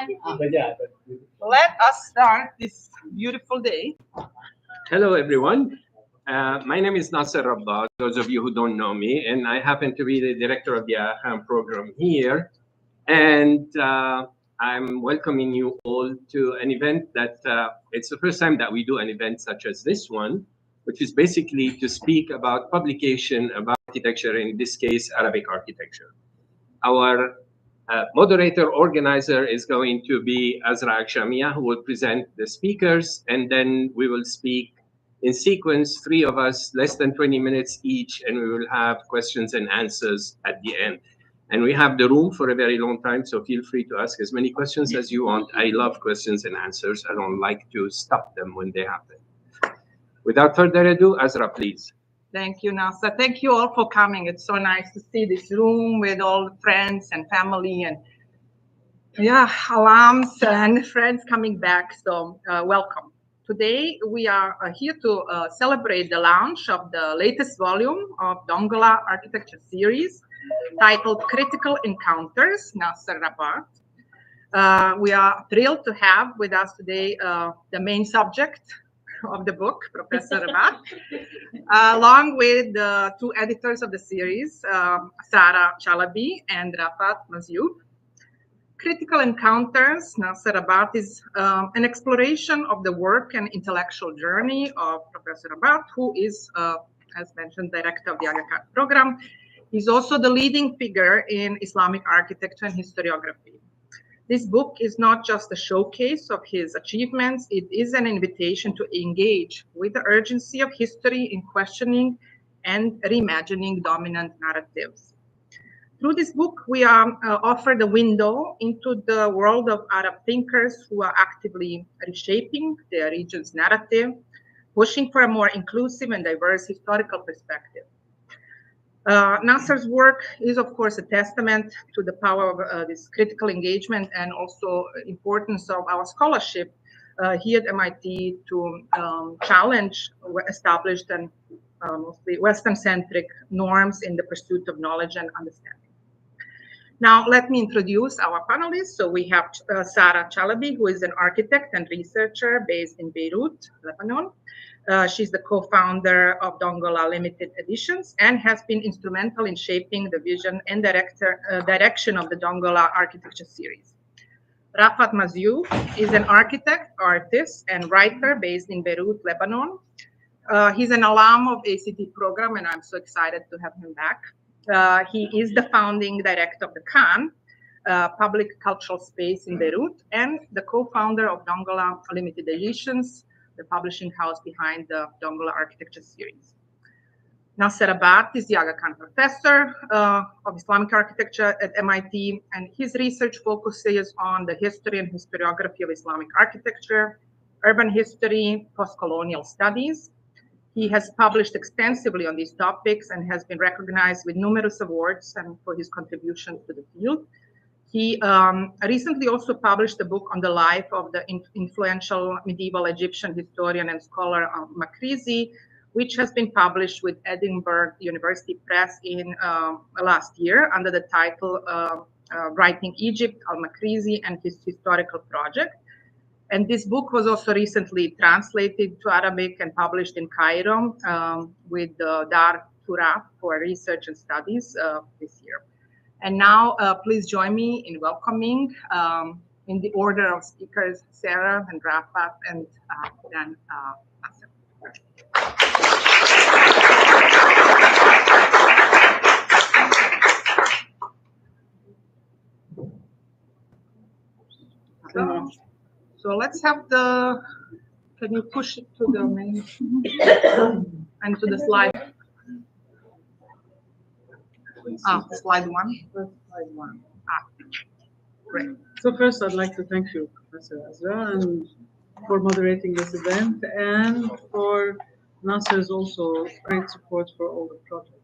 Let us start this beautiful day. Hello, everyone. My name is Nasser Rabbat, those of you who don't know me, and I happen to be the director of the AHAM program here. And I'm welcoming you all to an event that it's the first time that we do an event such as this one, which is basically to speak about publication about architecture, in this case, Arabic architecture. Our moderator organizer is going to be Azra Akshamia, who will present the speakers, and then we will speak in sequence, three of us, less than 20 minutes each, and we will have questions and answers at the end. And we have the room for a very long time, so feel free to ask as many questions as you want. I love questions and answers. I don't like to stop them when they happen. Without further ado, Azra, please. Thank you, Nasser. Thank you all for coming. It's so nice to see this room with all friends and family and alums and friends coming back. So welcome. Today we are here to celebrate the launch of the latest volume of Dongola Architecture Series titled Critical Encounters, Nasser Rabbat. We are thrilled to have with us today the main subject of the book, Professor Rabbat, along with the two editors of the series, Sarah Chalabi and Raafat Majzoub. Critical Encounters, Nasser Rabbat, is an exploration of the work and intellectual journey of Professor Rabbat, who is, as mentioned, director of the Aga Khan program. He's also the leading figure in Islamic architecture and historiography. This book is not just a showcase of his achievements, it is an invitation to engage with the urgency of history in questioning and reimagining dominant narratives. Through this book, we are offered a window into the world of Arab thinkers who are actively reshaping their region's narrative, pushing for a more inclusive and diverse historical perspective. Nasser's work is, of course, a testament to the power of this critical engagement and also importance of our scholarship here at MIT to challenge established and mostly Western-centric norms in the pursuit of knowledge and understanding. Now, let me introduce our panelists. So we have Sarah Chalabi, who is an architect and researcher based in Beirut, Lebanon. She's the co-founder of Dongola Limited Editions and has been instrumental in shaping the vision and direction of the Dongola Architecture Series. Raafat Majzoub is an architect, artist, and writer based in Beirut, Lebanon. He's an alum of ACT program, and I'm so excited to have him back. He is the founding director of the Khan, public cultural space in Beirut, and the co-founder of Dongola Limited Editions, the publishing house behind the Dongola Architecture Series. Nasser Rabbat is the Aga Khan professor of Islamic architecture at MIT, and his research focuses on the history and historiography of Islamic architecture, urban history, post-colonial studies. He has published extensively on these topics and has been recognized with numerous awards and for his contributions to the field. He recently also published a book on the life of the influential medieval Egyptian historian and scholar Makrizi, which has been published with Edinburgh University Press in last year under the title Writing Egypt, Al-Makrizi and His Historical Project. And this book was also recently translated to Arabic and published in Cairo with Dar Turaf for Research and Studies this year. And now, please join me in welcoming, in the order of speakers, Sarah and Raafat, and then Nasser. So let's have the, can you push it to the main, and to the slide? Slide one. Slide one. Great. So first, I'd like to thank you, Professor Azra, and for moderating this event, and for Nasser's also great support for all the project.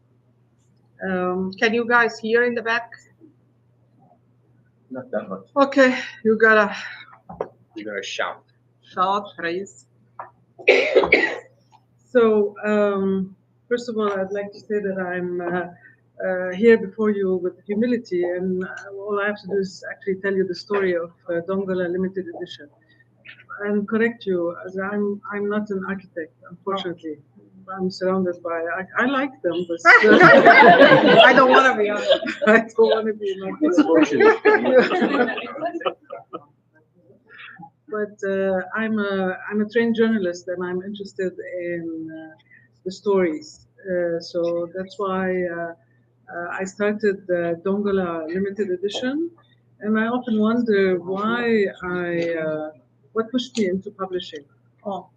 Can you guys hear in the back? Not that much. Okay, you gotta Shout. shout, praise. So first of all, I'd like to say that I'm here before you with humility, and all I have to do is actually tell you the story of Dongola Limited Edition. And correct you, as I'm not an architect, unfortunately. I'm surrounded by, I like them, but I don't want to be on it. I don't want to be an architect. But I'm a trained journalist, and I'm interested in the stories. So that's why I started the Dongola Limited Edition, and I often wonder why what pushed me into publishing. Oh,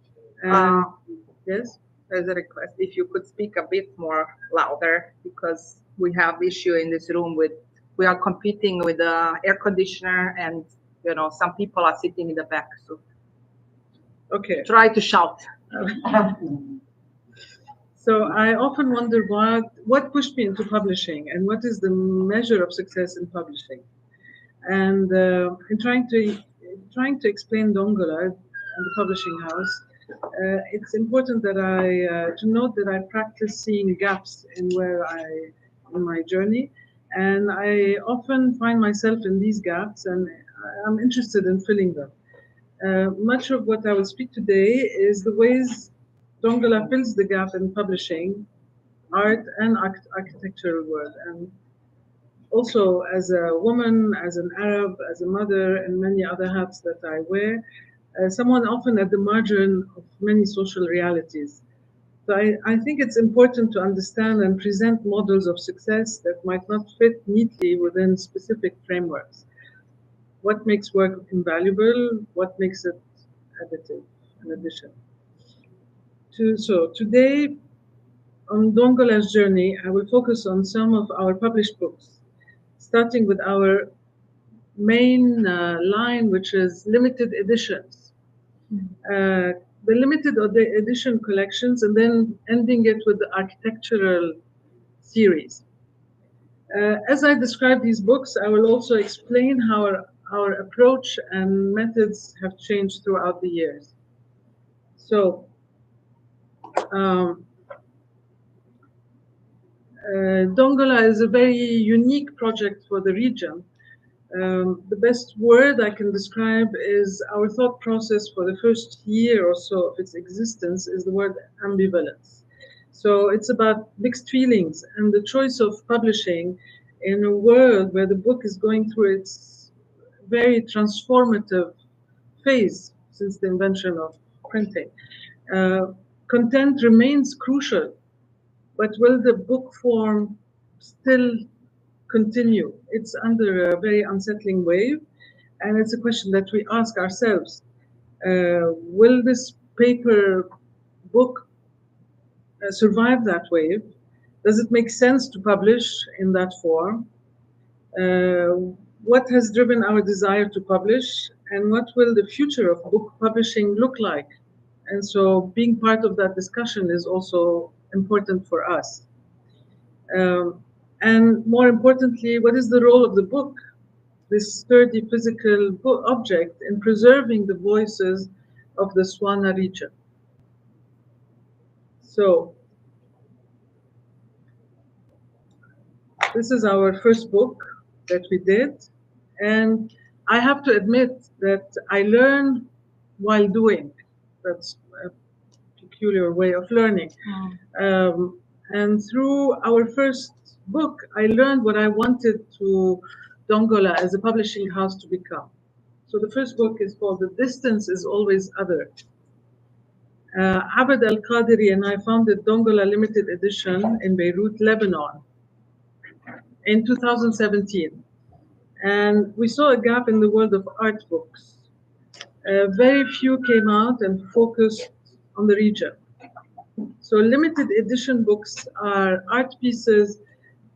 Yes. there's a request if you could speak a bit more louder, because we have issue in this room with we are competing with the air conditioner, and some people are sitting in the back, so Okay. try to shout. So I often wonder what pushed me into publishing, and what is the measure of success in publishing. And in trying to explain Dongola and the publishing house, it's important that to note that I practice seeing gaps in my journey, and I often find myself in these gaps, and I'm interested in filling them. Much of what I will speak today is the ways Dongola fills the gap in publishing, art, and architectural world. And also, as a woman, as an Arab, as a mother, and many other hats that I wear, someone often at the margin of many social realities. So I think it's important to understand and present models of success that might not fit neatly within specific frameworks. What makes work invaluable? What makes it additive, an addition? So today, on Dongola's journey, I will focus on some of our published books, starting with our main line, which is limited editions. The limited edition collections, and then ending it with the architectural series. As I describe these books, I will also explain how our approach and methods have changed throughout the years. So, Dongola is a very unique project for the region. The best word I can describe is our thought process for the first year or so of its existence is the word ambivalence. So it's about mixed feelings and the choice of publishing in a world where the book is going through its very transformative phase since the invention of printing. Content remains crucial, but will the book form still continue? It's under a very unsettling wave, and it's a question that we ask ourselves. Will this paper book survive that wave? Does it make sense to publish in that form? What has driven our desire to publish, and what will the future of book publishing look like? And so being part of that discussion is also important for us. And more importantly, what is the role of the book, this sturdy physical object, in preserving the voices of the Swana region? So, this is our first book that we did, and I have to admit that I learn while doing. That's a peculiar way of learning. And through our first book, I learned what I wanted to Dongola as a publishing house to become. So the first book is called The Distance is Always Other. Abed Al-Qadiri and I founded Dongola Limited Edition in Beirut, Lebanon in 2017. And we saw a gap in the world of art books. Very few came out and focused on the region. So limited edition books are art pieces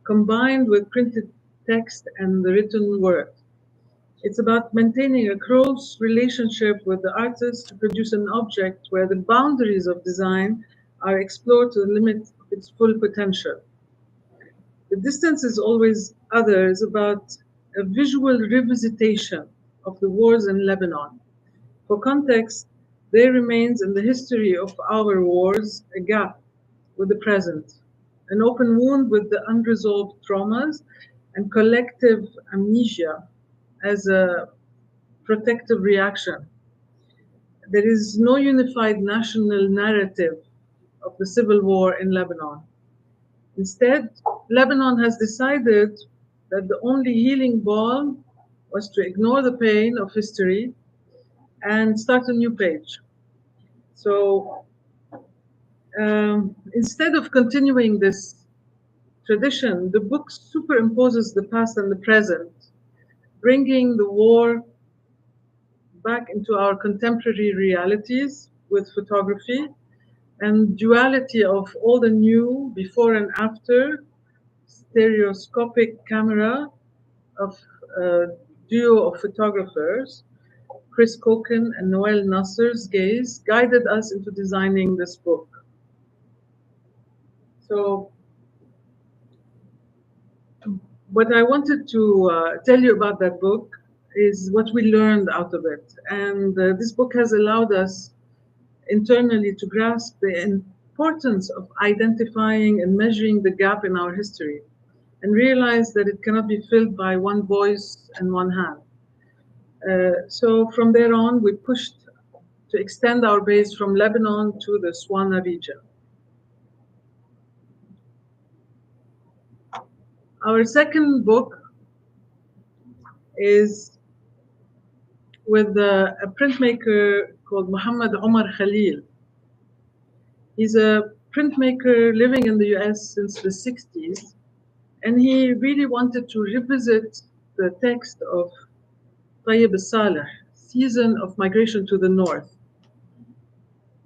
combined with printed text and the written word. It's about maintaining a close relationship with the artist to produce an object where the boundaries of design are explored to the limit of its full potential. The Distance is Always Other is about a visual revisitation of the wars in Lebanon. For context, there remains in the history of our wars a gap with the present. an open wound with the unresolved traumas and collective amnesia as a protective reaction. There is no unified national narrative of the civil war in Lebanon. Instead, Lebanon has decided that the only healing balm was to ignore the pain of history and start a new page. So instead of continuing this tradition, the book superimposes the past and the present, bringing the war back into our contemporary realities with photography and duality of all the new before and after stereoscopic camera of a duo of photographers, Chris Coken and Noel Nasser's gaze guided us into designing this book. So what I wanted to tell you about that book is what we learned out of it. And this book has allowed us internally to grasp the importance of identifying and measuring the gap in our history and realize that it cannot be filled by one voice and one hand. So from there on, we pushed to extend our base from Lebanon to the Swana region. Our second book is with a printmaker called Muhammad Omar Khalil. He's a printmaker living in the US since the 60s, and he really wanted to revisit the text of Tayyib al-Saleh, Season of Migration to the North.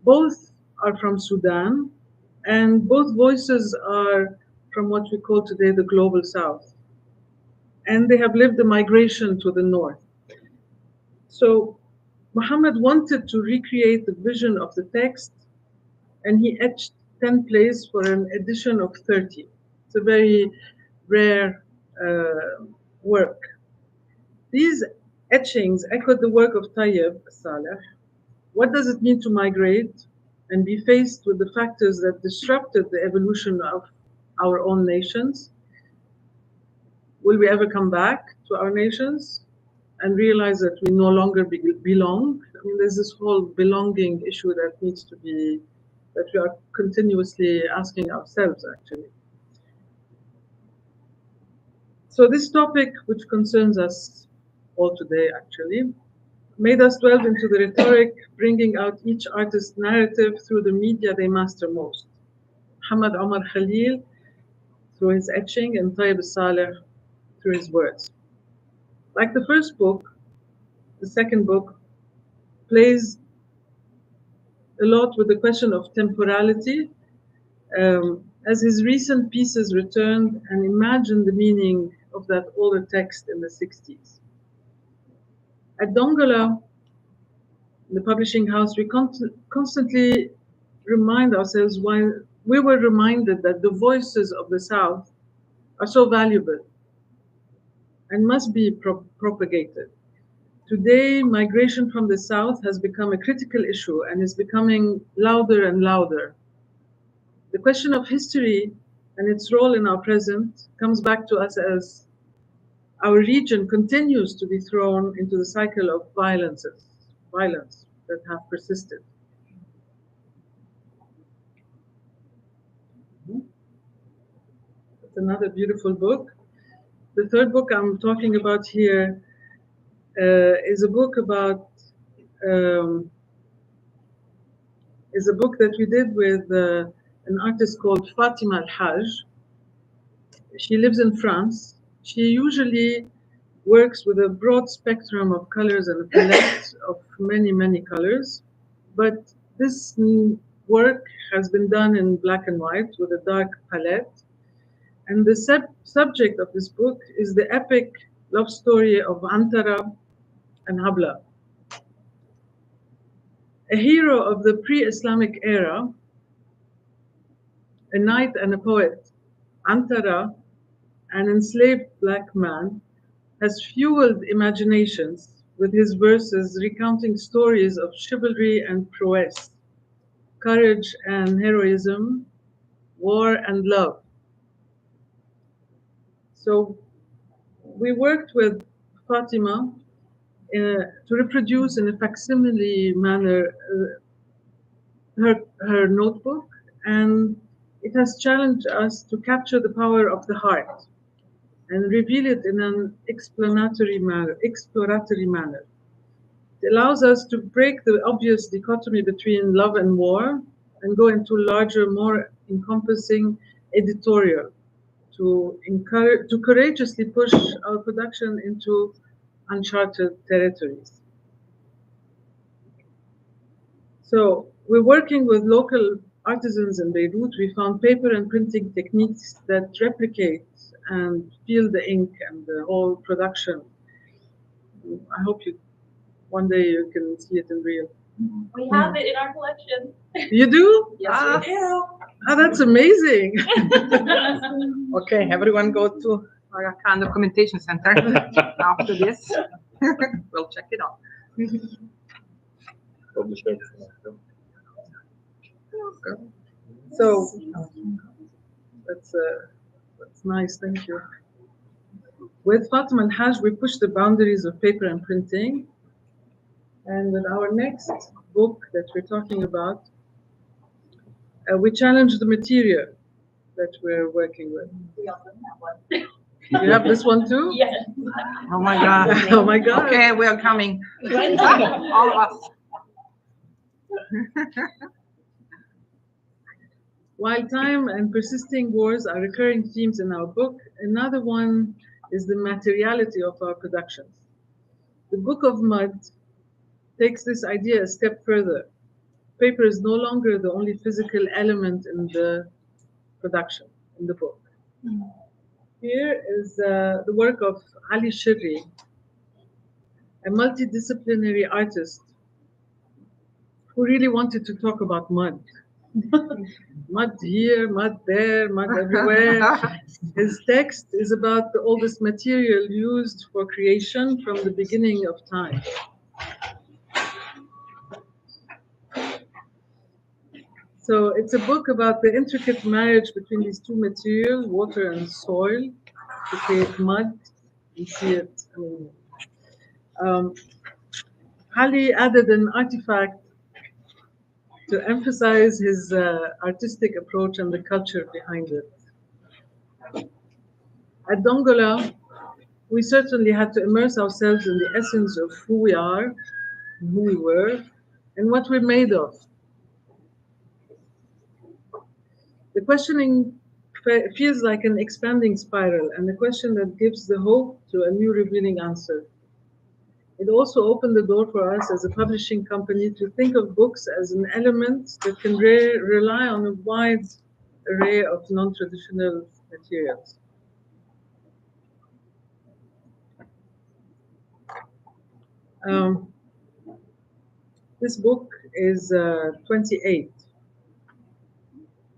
Both are from Sudan, and both voices are from what we call today the Global South. And they have lived the migration to the North. So Muhammad wanted to recreate the vision of the text, and he etched 10 plays for an edition of 30. It's a very rare work. These etchings echoed the work of Tayyib Saleh. What does it mean to migrate and be faced with the factors that disrupted the evolution of our own nations? Will we ever come back to our nations and realize that we no longer belong? I mean, there's this whole belonging issue that needs to be, that we are continuously asking ourselves, actually. So this topic, which concerns us all today, actually, made us delve into the rhetoric, bringing out each artist's narrative through the media they master most. Muhammad Omar Khalil through his etching, and Tayyib Saleh through his words. Like the first book, the second book plays a lot with the question of temporality, as his recent pieces returned and imagined the meaning of that older text in the 60s. At Dongola, the publishing house, we constantly remind ourselves why we were reminded that the voices of the South are so valuable and must be propagated. Today, migration from the South has become a critical issue and is becoming louder and louder. The question of history and its role in our present comes back to us as our region continues to be thrown into the cycle of violence that have persisted. It's another beautiful book. The third book I'm talking about here is a book about is a book that we did with an artist called Fatima Al-Haj. She lives in France. She usually works with a broad spectrum of colors and a palette of many, many colors. But this work has been done in black and white with a dark palette. And the subject of this book is the epic love story of Antara and Habla. A hero of the pre-Islamic era, a knight and a poet, Antara, an enslaved black man, has fueled imaginations with his verses recounting stories of chivalry and prowess, courage and heroism, war and love. So we worked with Fatima to reproduce in a facsimile manner her notebook, and it has challenged us to capture the power of the heart and reveal it in an exploratory manner. It allows us to break the obvious dichotomy between love and war and go into larger, more encompassing editorial to courageously push our production into uncharted territories. So we're working with local artisans in Beirut. We found paper and printing techniques that replicate and feel the ink and the whole production. I hope one day you can see it in real. We have it in our collection. You do? Yes, we do. Oh, that's amazing. Okay, everyone go to our kind documentation center after this. We'll check it out. So that's nice. Thank you. With Fatima and Haj, we push the boundaries of paper and printing. And with our next book that we're talking about, we challenge the material that we're working with. We also have one. You have this one too? Yes. Oh my God. Oh my God. Okay, we are coming. All of us. While time and persisting wars are recurring themes in our book, another one is the materiality of our productions. The Book of Mud takes this idea a step further. Paper is no longer the only physical element in the production, in the book. Here is the work of Ali Shirri, a multidisciplinary artist who really wanted to talk about mud. Mud here, mud there, mud everywhere. His text is about the oldest material used for creation from the beginning of time. So it's a book about the intricate marriage between these two materials, water and soil, to create mud. You see it. Ali added an artifact to emphasize his artistic approach and the culture behind it. At Dongola, we certainly had to immerse ourselves in the essence of who we are, who we were, and what we're made of. The questioning feels like an expanding spiral, and a question that gives the hope to a new revealing answer. It also opened the door for us as a publishing company to think of books as an element that can rely on a wide array of non-traditional materials. This book is 28.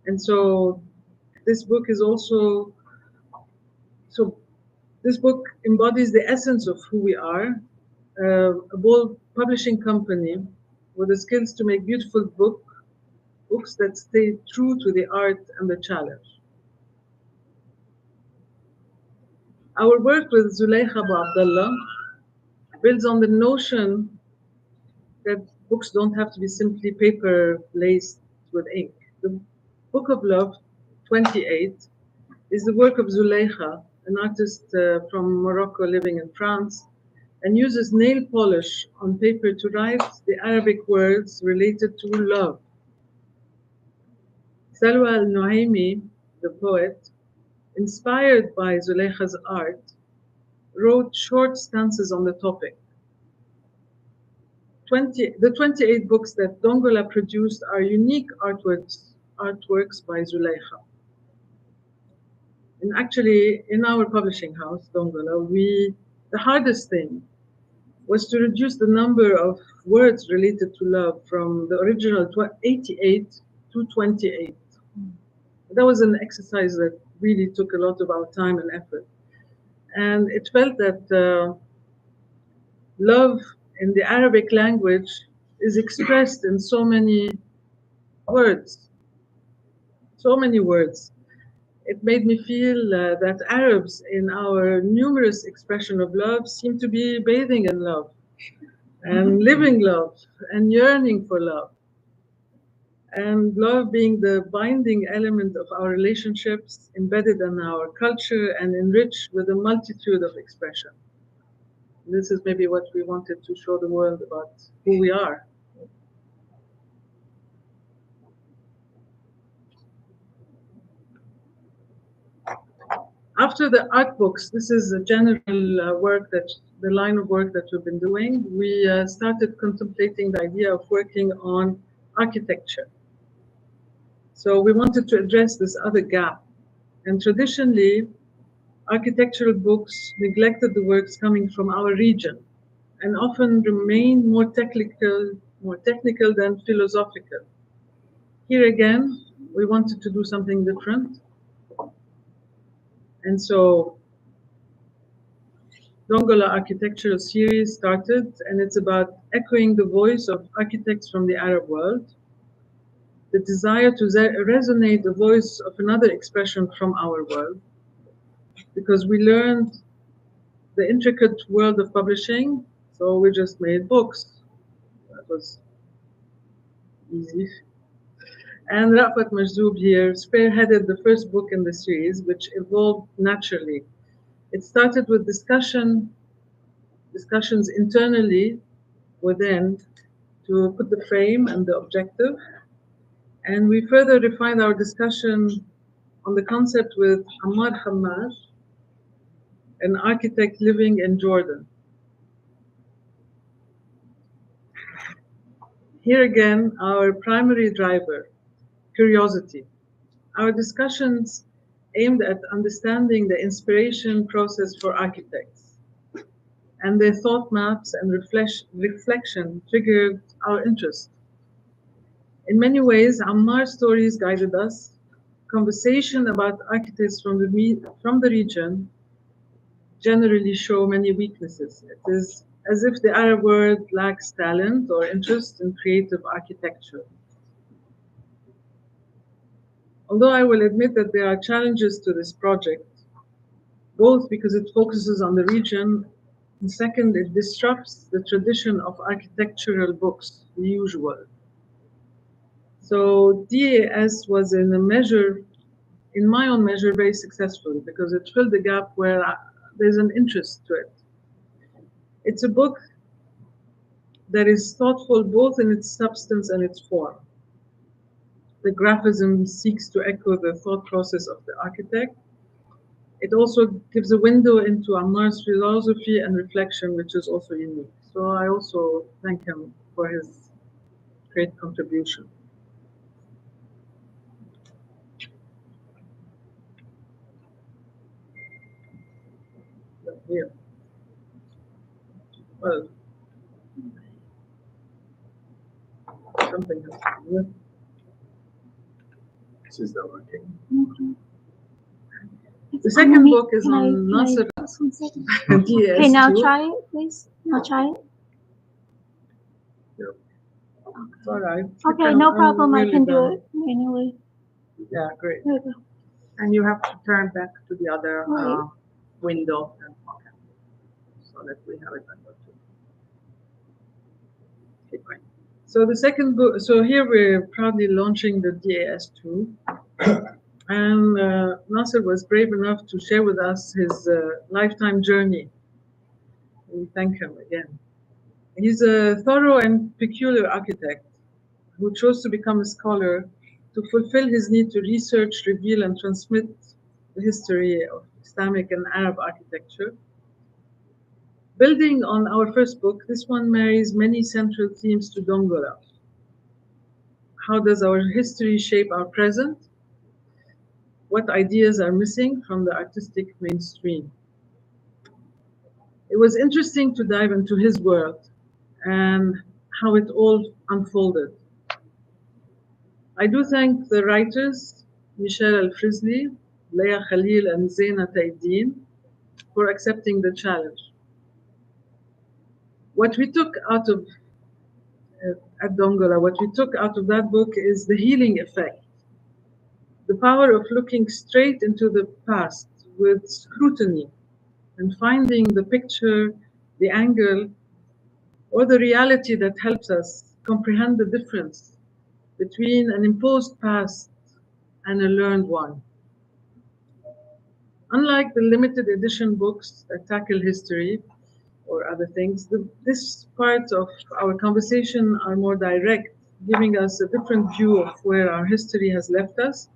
And so this book is also, this book embodies the essence of who we are, a bold publishing company with the skills to make beautiful books that stay true to the art and the challenge. Our work with Zulaykha Abu Abdallah builds on the notion that books don't have to be simply paper laced with ink. The Book of Love, 28, is the work of Zulaykha, an artist from Morocco living in France, and uses nail polish on paper to write the Arabic words related to love. Salwa al-Nuaimi, the poet, inspired by Zulaykha's art, wrote short stanzas on the topic. The 28 books that Dongola produced are unique artworks by Zulaykha. And actually, in our publishing house, Dongola, the hardest thing was to reduce the number of words related to love from the original 88 to 28. That was an exercise that really took a lot of our time and effort. And it felt that love in the Arabic language is expressed in so many words. So many words. it made me feel that Arabs, in our numerous expression of love, seem to be bathing in love and living love and yearning for love. And love being the binding element of our relationships, embedded in our culture and enriched with a multitude of expression. This is maybe what we wanted to show the world about who we are. After the art books, this is a general work that the line of work that we've been doing. We started contemplating the idea of working on architecture. So we wanted to address this other gap. And traditionally, architectural books neglected the works coming from our region and often remain more technical than philosophical. Here again, we wanted to do something different. And so Dongola Architecture Series started, and it's about echoing the voice of architects from the Arab world, the desire to resonate the voice of another expression from our world, because we learned the intricate world of publishing, so we just made books. That was easy. And Raafat Majzoub here spearheaded the first book in the series, which evolved naturally. It started with discussions internally within to put the frame and the objective. And we further refined our discussion on the concept with Ammar Hammar, an architect living in Jordan. Here again, our primary driver, curiosity. Our discussions aimed at understanding the inspiration process for architects, and their thought maps and reflection triggered our interest. In many ways, Ammar's stories guided us. Conversation about architects from the region generally show many weaknesses. It is as if the Arab world lacks talent or interest in creative architecture. Although I will admit that there are challenges to this project, both because it focuses on the region, and second, it disrupts the tradition of architectural books, the usual. So DAS was in my own measure, very successful because it filled the gap where there's an interest to it. It's a book that is thoughtful both in its substance and its form. The graphism seeks to echo the thought process of the architect. It also gives a window into Ammar's philosophy and reflection, which is also unique. So I also thank him for his great contribution. Here. Well, something has to do with. This is not working. The second book is on Nasser Rabbat. Okay, now try it, please. Now try it. It's all right. Okay, no problem. I can do it manually. Yeah, great. There we go. And you have to turn back to the other Right. window so that we have it under two. Okay, great. So the second book, so here we're proudly launching the DAS2. And Nasser was brave enough to share with us his lifetime journey. We thank him again. He's a thorough and peculiar architect who chose to become a scholar to fulfill his need to research, reveal, and transmit the history of Islamic and Arab architecture. Building on our first book, this one marries many central themes to Dongola. How does our history shape our present? What ideas are missing from the artistic mainstream? It was interesting to dive into his world and how it all unfolded. I do thank the writers, Michelle Al-Frizzly, Leah Khalil, and Zaina Taiddin, for accepting the challenge. What we took out of, at Dongola, what we took out of that book is the healing effect, the power of looking straight into the past with scrutiny and finding the picture, the angle, or the reality that helps us comprehend the difference between an imposed past and a learned one. Unlike the limited edition books that tackle history or other things, this part of our conversation are more direct, giving us a different view of where our history has left us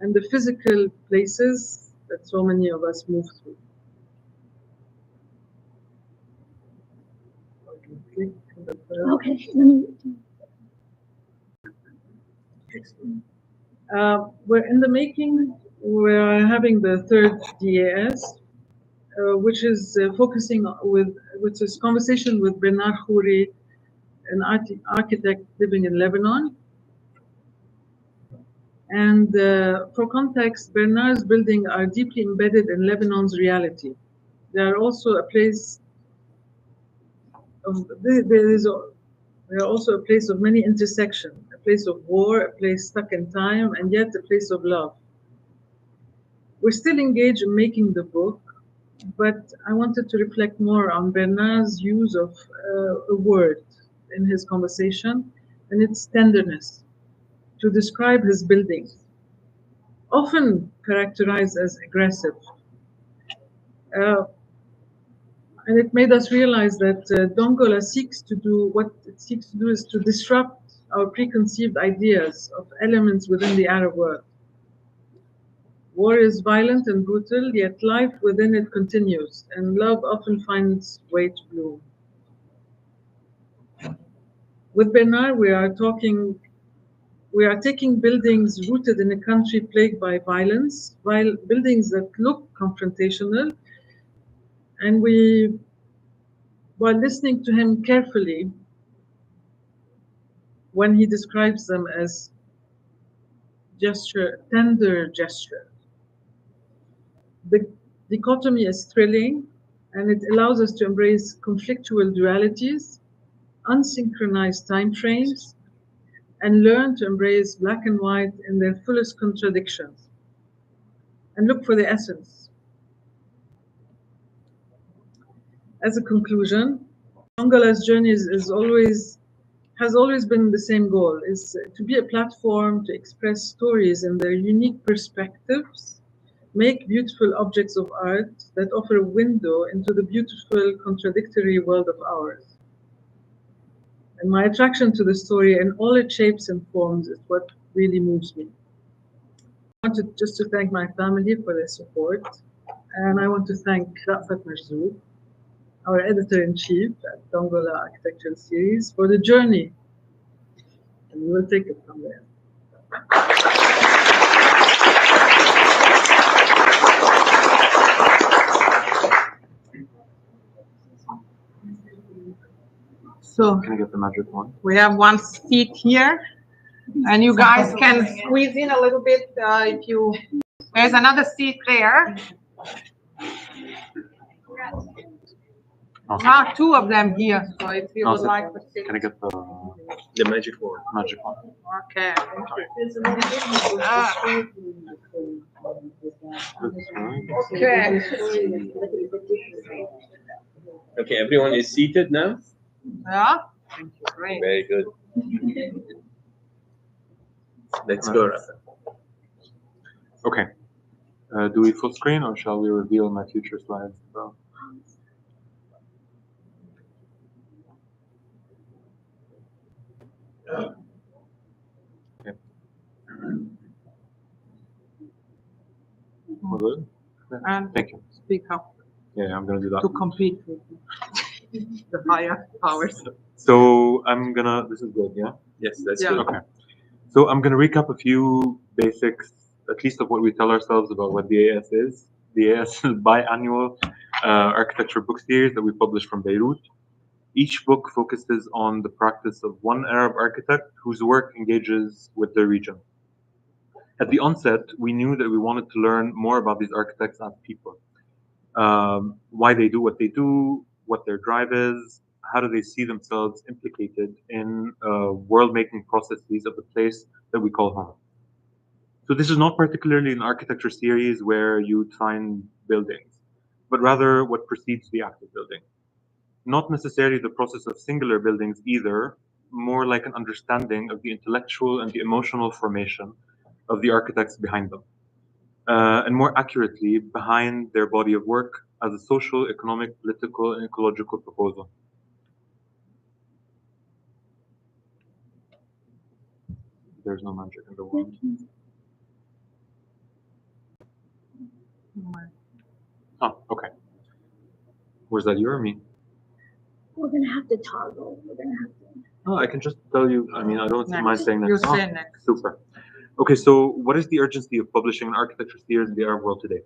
and the physical places that so many of us move through. Okay. We're in the making. We're having the third DAS, which is which is conversation with Bernard Khouri, an architect living in Lebanon. And for context, Bernard's buildings are deeply embedded in Lebanon's reality. They are also a place of they are also a place of many intersections, a place of war, a place stuck in time, and yet a place of love. We're still engaged in making the book, but I wanted to reflect more on Bernard's use of a word in his conversation and its tenderness to describe his buildings, often characterized as aggressive. And it made us realize that Dongola seeks to do is to disrupt our preconceived ideas of elements within the Arab world. War is violent and brutal, yet life within it continues, and love often finds way to bloom. With Bernard, we are taking buildings rooted in a country plagued by violence, while buildings that look confrontational, and while listening to him carefully when he describes them as tender gesture. The dichotomy is thrilling, and it allows us to embrace conflictual dualities, unsynchronized time frames, and learn to embrace black and white in their fullest contradictions, and look for the essence. As a conclusion, Dongola's journey has always been the same goal, is to be a platform to express stories in their unique perspectives, make beautiful objects of art that offer a window into the beautiful, contradictory world of ours. And my attraction to the story in all its shapes and forms is what really moves me. I want to thank my family for their support, and I want to thank Raafat Majzoub, our editor-in-chief at Dongola Architecture Series, for the journey, and we will take it from there. So Can I get the magic wand? we have one seat here, and you guys can squeeze in a little bit if you. There's another seat there. Okay. Now two of them here. So if you would Awesome. like to sit. Can I get the magic word. magic wand? Okay. Okay. Okay, everyone is seated now? Yeah. Great. Very good. Let's go, Rafa. Okay. Do we full screen or shall we reveal my future slides? Okay. We're good? And Thank you. speak up Yeah, I'm gonna do that. to compete with the higher powers. So this is good, yeah? Yes, that's Yeah. good. Okay. So I'm gonna recap a few basics, at least of what we tell ourselves about what the AS is. The AS is a biannual architecture book series that we publish from Beirut. Each book focuses on the practice of one Arab architect whose work engages with the region. At the onset, we knew that we wanted to learn more about these architects as people. Why they do what they do, what their drive is, how do they see themselves implicated in world-making processes of the place that we call home. So this is not particularly an architecture series where you'd find buildings, but rather what precedes the act of building. Not necessarily the process of singular buildings either, more like an understanding of the intellectual and the emotional formation of the architects behind them. And more accurately, behind their body of work as a social, economic, political, and ecological proposal. There's no magic in the world. Oh, okay. Was that you or me? We're gonna have to toggle. We're gonna have to. Oh, I can just tell you. I mean, I don't mind saying You next. say next. Super. Okay, so what is the urgency of publishing an architecture series in the Arab world today?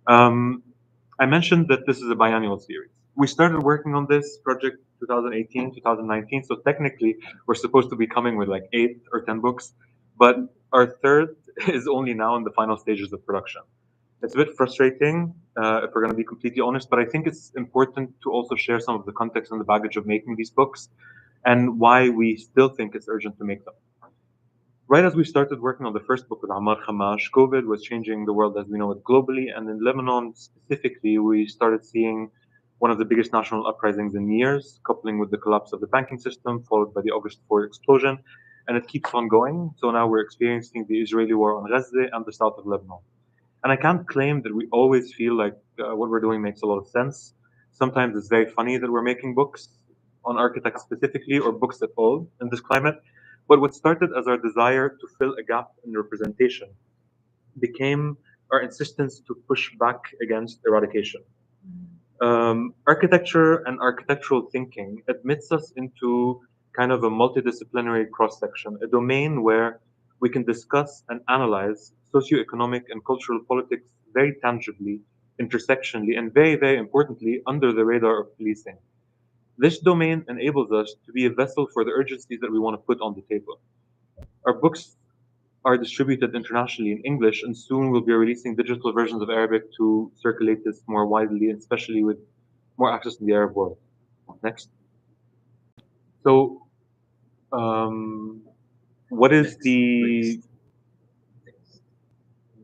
I mentioned that this is a biannual series. We started working on this project 2018, 2019, so technically we're supposed to be coming with like 8 or 10 books, but our third is only now in the final stages of production. It's a bit frustrating, if we're going to be completely honest, but I think it's important to also share some of the context and the baggage of making these books and why we still think it's urgent to make them. Right as we started working on the first book with Ammar Khamash, COVID was changing the world as we know it globally, and in Lebanon specifically, we started seeing one of the biggest national uprisings in years, coupling with the collapse of the banking system, followed by the August 4 explosion, and it keeps on going. So now we're experiencing the Israeli war on Gaza and the south of Lebanon. And I can't claim that we always feel like what we're doing makes a lot of sense. Sometimes it's very funny that we're making books on architects specifically, or books at all in this climate. But what started as our desire to fill a gap in representation became our insistence to push back against eradication. Architecture and architectural thinking admits us into kind of a multidisciplinary cross-section, a domain where we can discuss and analyze socioeconomic and cultural politics very tangibly, intersectionally, and very, very importantly, under the radar of policing. This domain enables us to be a vessel for the urgencies that we want to put on the table. Our books are distributed internationally in English, and soon we'll be releasing digital versions of Arabic to circulate this more widely, especially with more access in the Arab world. Next. So, what is the...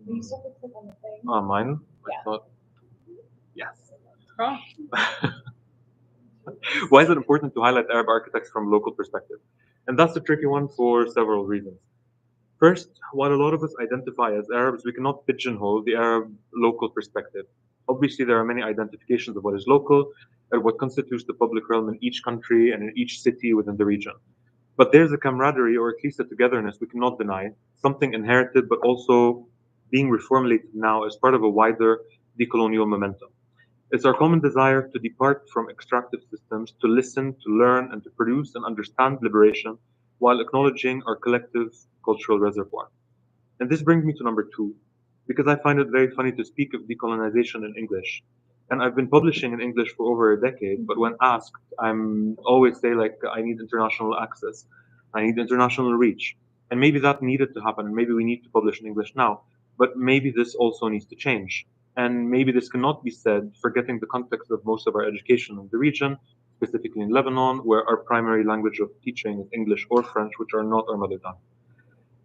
You just have to click on the thing. Oh, mine? I Yeah. thought... Yes. Oh. Why is it important to highlight Arab architects from local perspective? And that's a tricky one for several reasons. First, while a lot of us identify as Arabs, we cannot pigeonhole the Arab local perspective. Obviously, there are many identifications of what is local and what constitutes the public realm in each country and in each city within the region. But there's a camaraderie, or at least a togetherness, we cannot deny, something inherited but also being reformulated now as part of a wider decolonial momentum. It's our common desire to depart from extractive systems, to listen, to learn, and to produce and understand liberation while acknowledging our collective cultural reservoir. And this brings me to number 2, because I find it very funny to speak of decolonization in English. And I've been publishing in English for over a decade, but when asked, I'm always say like, I need international access, I need international reach. And maybe that needed to happen, and maybe we need to publish in English now, but maybe this also needs to change. And maybe this cannot be said, forgetting the context of most of our education in the region, specifically in Lebanon, where our primary language of teaching is English or French, which are not our mother tongue.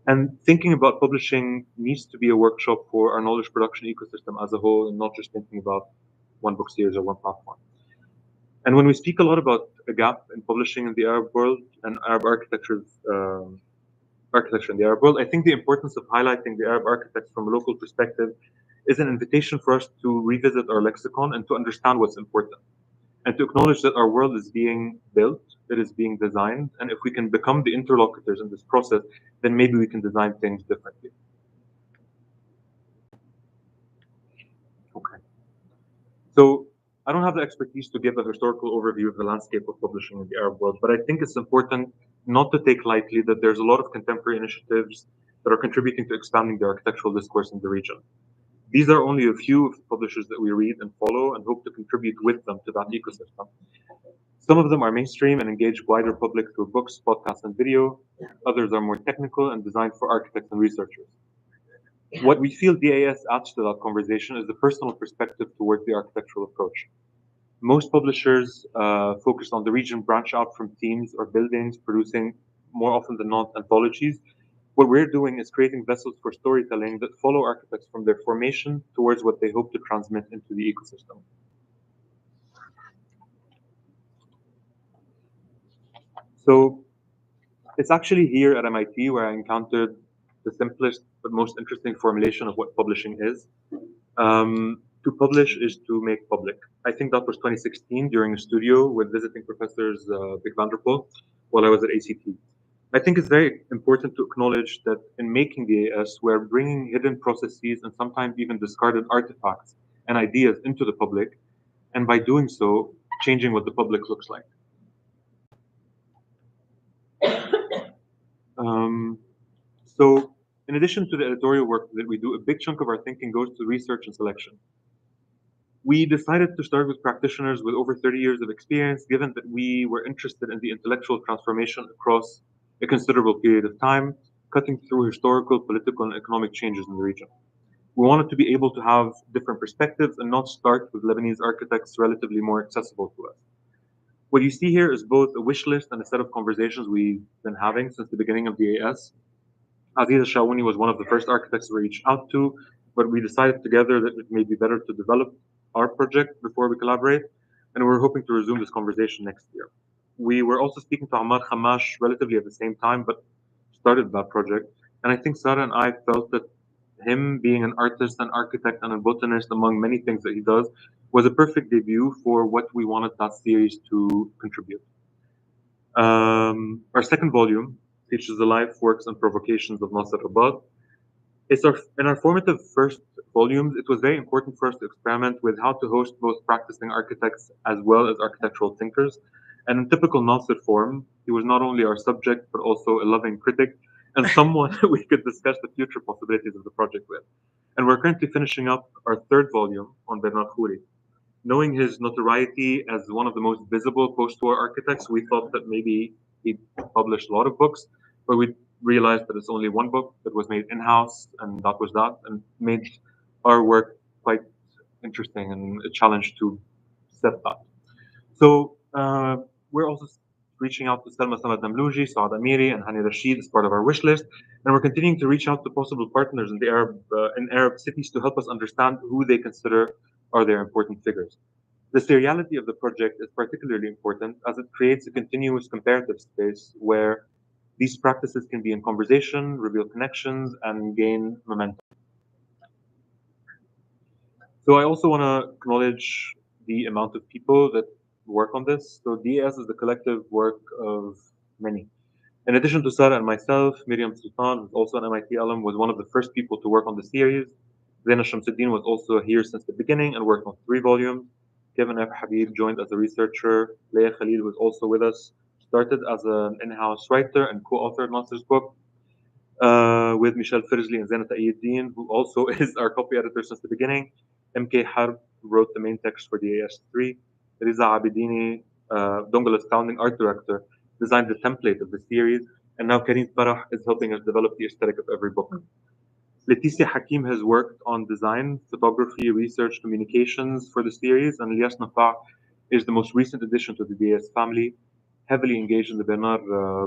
And thinking about publishing needs to be a workshop for our knowledge production ecosystem as a whole, and not just thinking about one book series or one platform. And when we speak a lot about a gap in publishing in the Arab world and Arab architecture in the Arab world, I think the importance of highlighting the Arab architects from a local perspective is an invitation for us to revisit our lexicon and to understand what's important, and to acknowledge that our world is being built, it is being designed, and if we can become the interlocutors in this process, then maybe we can design things differently. Okay. So I don't have the expertise to give a historical overview of the landscape of publishing in the Arab world, but I think it's important not to take lightly that there's a lot of contemporary initiatives that are contributing to expanding the architectural discourse in the region. These are only a few of the publishers that we read and follow and hope to contribute with them to that ecosystem. Some of them are mainstream and engage wider public through books, podcasts, and video. Others are more technical and designed for architects and researchers. What we feel DAS adds to that conversation is the personal perspective towards the architectural approach. Most publishers focused on the region branch out from themes or buildings, producing more often than not anthologies, What we're doing is creating vessels for storytelling that follow architects from their formation towards what they hope to transmit into the ecosystem. So it's actually here at MIT where I encountered the simplest but most interesting formulation of what publishing is. To publish is to make public. I think that was 2016 during a studio with visiting professors Vic Vanderpool while I was at ACT. I think it's very important to acknowledge that in making the AS, we're bringing hidden processes and sometimes even discarded artifacts and ideas into the public, and by doing so, changing what the public looks like. So in addition to the editorial work that we do, a big chunk of our thinking goes to research and selection. We decided to start with practitioners with over 30 years of experience, given that we were interested in the intellectual transformation across a considerable period of time, cutting through historical, political, and economic changes in the region. We wanted to be able to have different perspectives and not start with Lebanese architects relatively more accessible to us. What you see here is both a wish list and a set of conversations we've been having since the beginning of the AS. Aziz Shawouni was one of the first architects we reached out to, but we decided together that it may be better to develop our project before we collaborate, and we're hoping to resume this conversation next year. We were also speaking to Ammar Khamash relatively at the same time, but started that project, and I think Sarah and I felt that him being an artist, an architect, and a botanist, among many things that he does, was a perfect debut for what we wanted that series to contribute. Our second volume features the life, works, and provocations of Nasser Rabbat. In our formative first volumes, it was very important for us to experiment with how to host both practicing architects as well as architectural thinkers. And in typical Nasser form, he was not only our subject, but also a loving critic and someone we could discuss the future possibilities of the project with. And we're currently finishing up our third volume on Bernard Khoury. Knowing his notoriety as one of the most visible post-war architects, we thought that maybe he published a lot of books, but we realized that it's only one book that was made in-house, and that was that, and made our work quite interesting and a challenge to set that. So we're also reaching out to Selma Samad Namlouji, Saad Amiri, and Hani Rashid as part of our wish list, and we're continuing to reach out to possible partners in the Arab cities to help us understand who they consider are their important figures. The seriality of the project is particularly important as it creates a continuous comparative space where these practices can be in conversation, reveal connections, and gain momentum. So I also want to acknowledge the amount of people that work on this. So DS is the collective work of many. In addition to Sarah and myself, Miriam Sultan, who's also an MIT alum, was one of the first people to work on the series. Zaina Shamsuddin was also here since the beginning and worked on 3 volumes. Kevin F. Habib joined as a researcher. Leah Khalil was also with us, started as an in-house writer and co-authored Nasser's book with Michelle Firzli and Zainat Ayuddin, who also is our copy editor since the beginning. MK Harb wrote the main text for the AS3. Riza Abidini, Dongola's founding art director, designed the template of the series, and now Karim Farah is helping us develop the aesthetic of every book. Leticia Hakim has worked on design, photography, research, communications for the series, and Ilyas Nafa is the most recent addition to the DS family, heavily engaged in the Bernard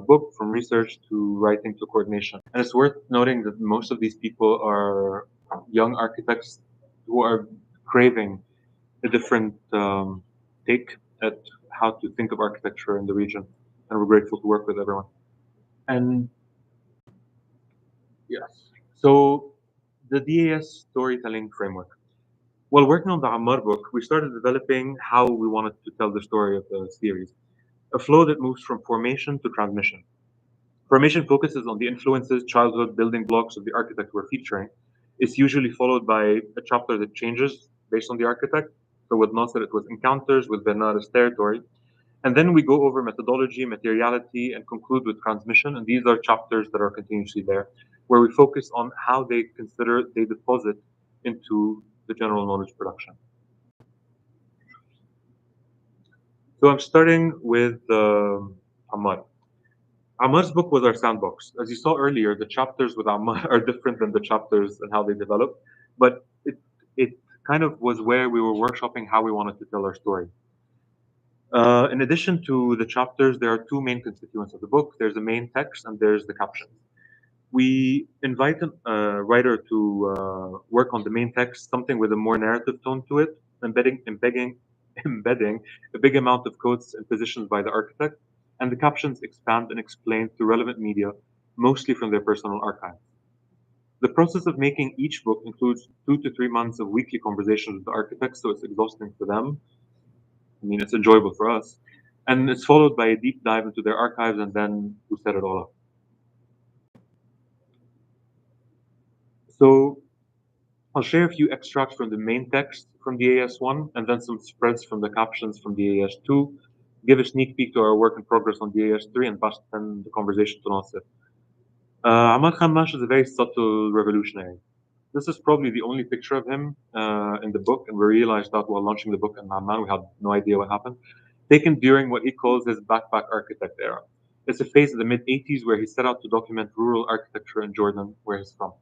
book, from research to writing to coordination. And it's worth noting that most of these people are young architects who are craving a different take at how to think of architecture in the region. And we're grateful to work with everyone. And yes, so the DAS storytelling framework. While working on the Ammar book, we started developing how we wanted to tell the story of the series, a flow that moves from formation to transmission. Formation focuses on the influences, childhood, building blocks of the architect we're featuring. It's usually followed by a chapter that changes based on the architect. So with Nasser, it was encounters, with Bernard, it's territory. And then we go over methodology, materiality, and conclude with transmission. And these are chapters that are continuously there, where we focus on how they deposit into the general knowledge production. So I'm starting with Ammar. Ammar's book was our sandbox. As you saw earlier, the chapters with Ammar are different than the chapters and how they develop, but it kind of was where we were workshopping how we wanted to tell our story. In addition to the chapters, there are 2 main constituents of the book. There's the main text and there's the captions. We invite a writer to work on the main text, something with a more narrative tone to it, embedding a big amount of quotes and positions by the architect, and the captions expand and explain through relevant media, mostly from their personal archives. The process of making each book includes 2 to 3 months of weekly conversations with the architects, so it's exhausting for them. I mean, it's enjoyable for us. And it's followed by a deep dive into their archives, and then we set it all up. So I'll share a few extracts from the main text from the AS1 and then some spreads from the captions from the AS2, give a sneak peek to our work in progress on the AS3, and pass then the conversation to Nasser. Ahmad Khammash is a very subtle revolutionary. This is probably the only picture of him in the book, and we realized that while launching the book in Amman, we had no idea what happened. Taken during what he calls his backpack architect era. It's a phase of the mid-80s where he set out to document rural architecture in Jordan, where he's from.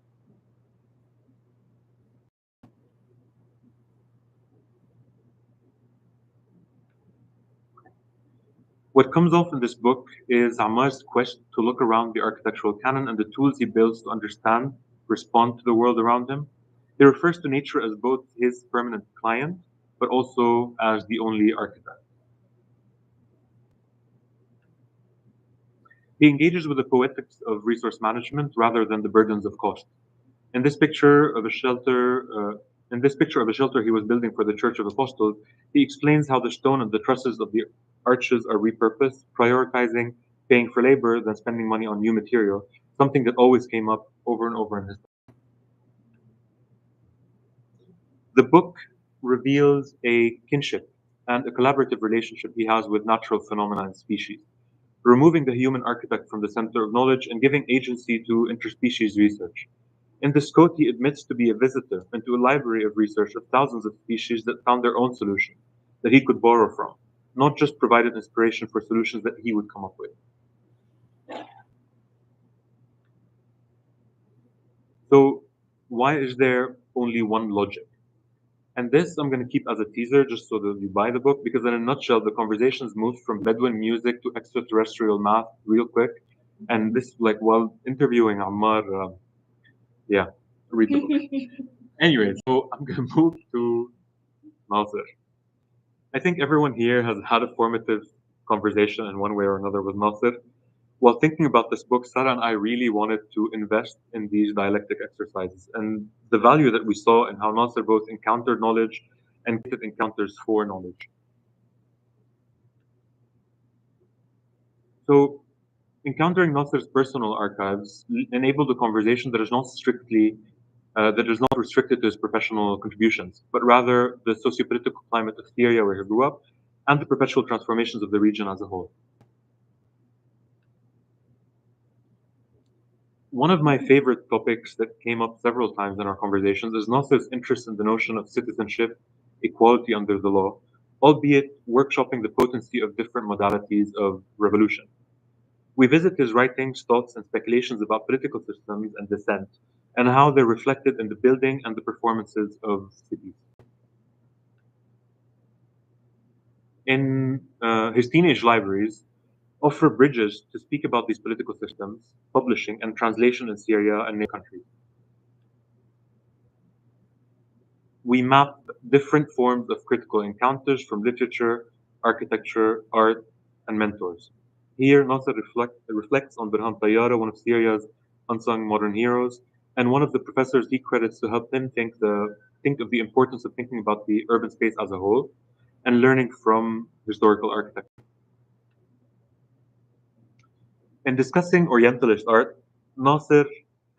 What comes off in this book is Ammar's quest to look around the architectural canon and the tools he builds to understand, respond to the world around him. He refers to nature as both his permanent client, but also as the only architect. He engages with the poetics of resource management rather than the burdens of cost. In this picture of a shelter, he was building for the Church of Apostles, he explains how the stone and the trusses of the arches are repurposed, prioritizing paying for labor than spending money on new material, something that always came up over and over in his. The book reveals a kinship and a collaborative relationship he has with natural phenomena and species, removing the human architect from the center of knowledge and giving agency to interspecies research. In this quote, he admits to be a visitor into a library of research of thousands of species that found their own solution that he could borrow from, not just provided inspiration for solutions that he would come up with. So why is there only one logic? And this I'm going to keep as a teaser just so that you buy the book, because in a nutshell, the conversations moved from Bedouin music to extraterrestrial math real quick. And this, like, while interviewing Ammar, yeah, read the book. Anyway, so I'm going to move to Nasser. I think everyone here has had a formative conversation in one way or another with Nasser. While thinking about this book, Sarah and I really wanted to invest in these dialectic exercises and the value that we saw in how Nasser both encountered knowledge and created encounters for knowledge. So, encountering Nasser's personal archives enabled a conversation that is not restricted to his professional contributions, but rather the socio-political climate of Syria where he grew up and the perpetual transformations of the region as a whole. One of my favorite topics that came up several times in our conversations is Nasser's interest in the notion of citizenship, equality under the law, albeit workshopping the potency of different modalities of revolution. We visit his writings, thoughts, and speculations about political systems and dissent, and how they're reflected in the building and the performances of cities. In his teenage libraries, offer bridges to speak about these political systems, publishing, and translation in Syria and neighboring countries. We map different forms of critical encounters from literature, architecture, art, and mentors. Here, Nasser reflects on Burhan Tayyara, one of Syria's unsung modern heroes, and one of the professors he credits to help him think of the importance of thinking about the urban space as a whole and learning from historical architecture. In discussing Orientalist art, Nasser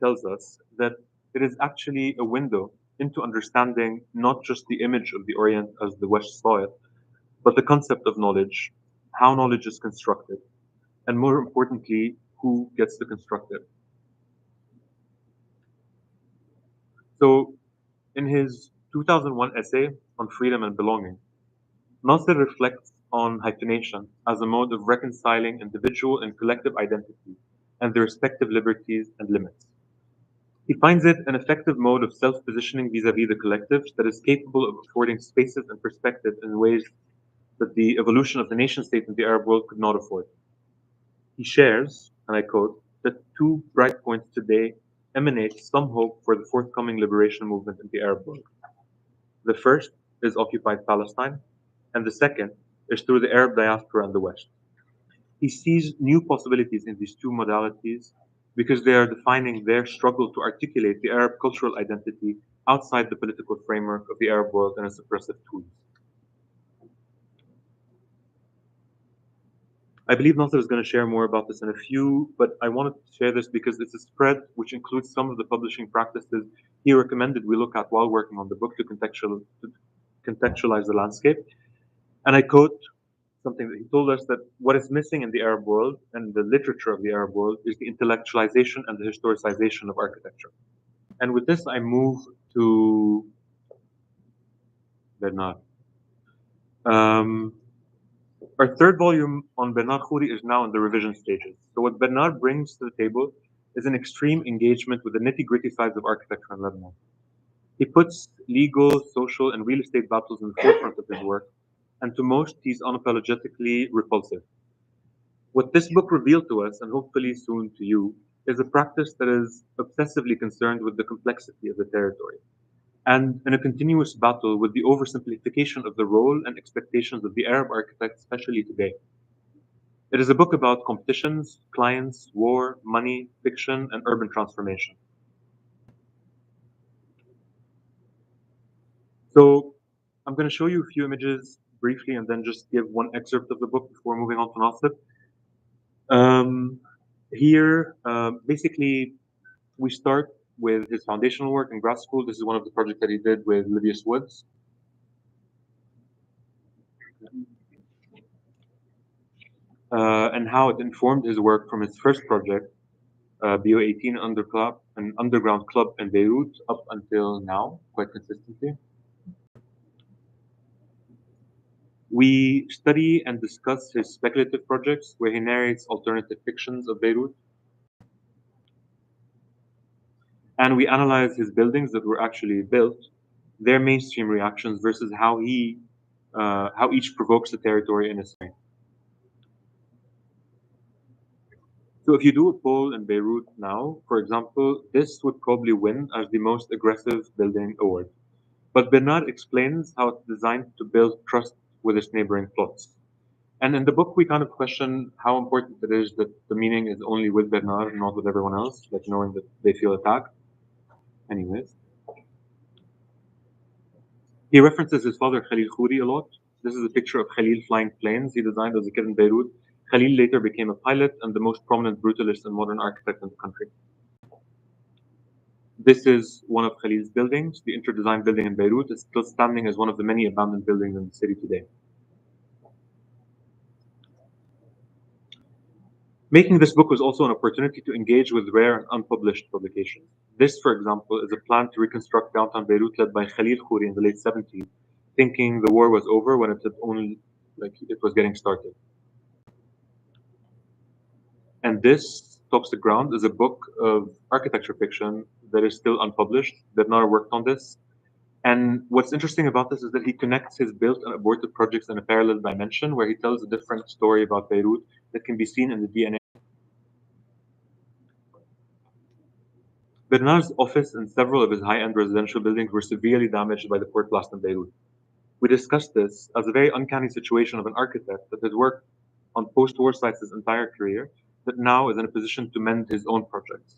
tells us that it is actually a window into understanding not just the image of the Orient as the West saw it, but the concept of knowledge, how knowledge is constructed, and more importantly, who gets to construct it. So, in his 2001 essay on freedom and belonging, Nasser reflects on hyphenation as a mode of reconciling individual and collective identity and their respective liberties and limits. He finds it an effective mode of self-positioning vis-à-vis the collective that is capable of affording spaces and perspective in ways that the evolution of the nation-state in the Arab world could not afford. He shares, and I quote, that two bright points today emanate some hope for the forthcoming liberation movement in the Arab world. The first is occupied Palestine, and the second is through the Arab diaspora in the West. He sees new possibilities in these two modalities because they are defining their struggle to articulate the Arab cultural identity outside the political framework of the Arab world and its oppressive tools. I believe Nasser is going to share more about this in a few, but I wanted to share this because it's a spread which includes some of the publishing practices he recommended we look at while working on the book to contextualize the landscape. And I quote something that he told us, that what is missing in the Arab world and the literature of the Arab world is the intellectualization and the historicization of architecture. And with this, I move to Bernard. Our third volume on Bernard Khoury is now in the revision stages. So what Bernard brings to the table is an extreme engagement with the nitty-gritty sides of architecture in Lebanon. He puts legal, social, and real estate battles in the forefront of his work, and to most, he's unapologetically repulsive. What this book revealed to us, and hopefully soon to you, is a practice that is obsessively concerned with the complexity of the territory, and in a continuous battle with the oversimplification of the role and expectations of the Arab architect, especially today. It is a book about competitions, clients, war, money, fiction, and urban transformation. So I'm going to show you a few images briefly and then just give one excerpt of the book before moving on to Nasser. Here, basically, we start with his foundational work in grad school. This is one of the projects that he did with Livius Woods. And how it informed his work from his first project, BO18 an underground club in Beirut, up until now, quite consistently. We study and discuss his speculative projects, where he narrates alternative fictions of Beirut. And we analyze his buildings that were actually built, their mainstream reactions versus how each provokes the territory in its way. So if you do a poll in Beirut now, for example, this would probably win as the most aggressive building award. But Bernard explains how it's designed to build trust with its neighboring plots. And in the book, we kind of question how important it is that the meaning is only with Bernard and not with everyone else, like knowing that they feel attacked. Anyways. He references his father, Khalil Khoury, a lot. This is a picture of Khalil flying planes he designed as a kid in Beirut. Khalil later became a pilot and the most prominent brutalist and modern architect in the country. This is one of Khalil's buildings. The Interdesign building in Beirut is still standing as one of the many abandoned buildings in the city today. Making this book was also an opportunity to engage with rare and unpublished publications. This, for example, is a plan to reconstruct downtown Beirut led by Khalil Khoury in the late 70s, thinking the war was over when it was getting started. And this, Tops the Ground, is a book of architecture fiction that is still unpublished. Bernard worked on this. And what's interesting about this is that he connects his built and aborted projects in a parallel dimension, where he tells a different story about Beirut that can be seen in the DNA. Bernard's office and several of his high-end residential buildings were severely damaged by the port blast in Beirut. We discussed this as a very uncanny situation of an architect that has worked on post-war sites his entire career, that now is in a position to mend his own projects.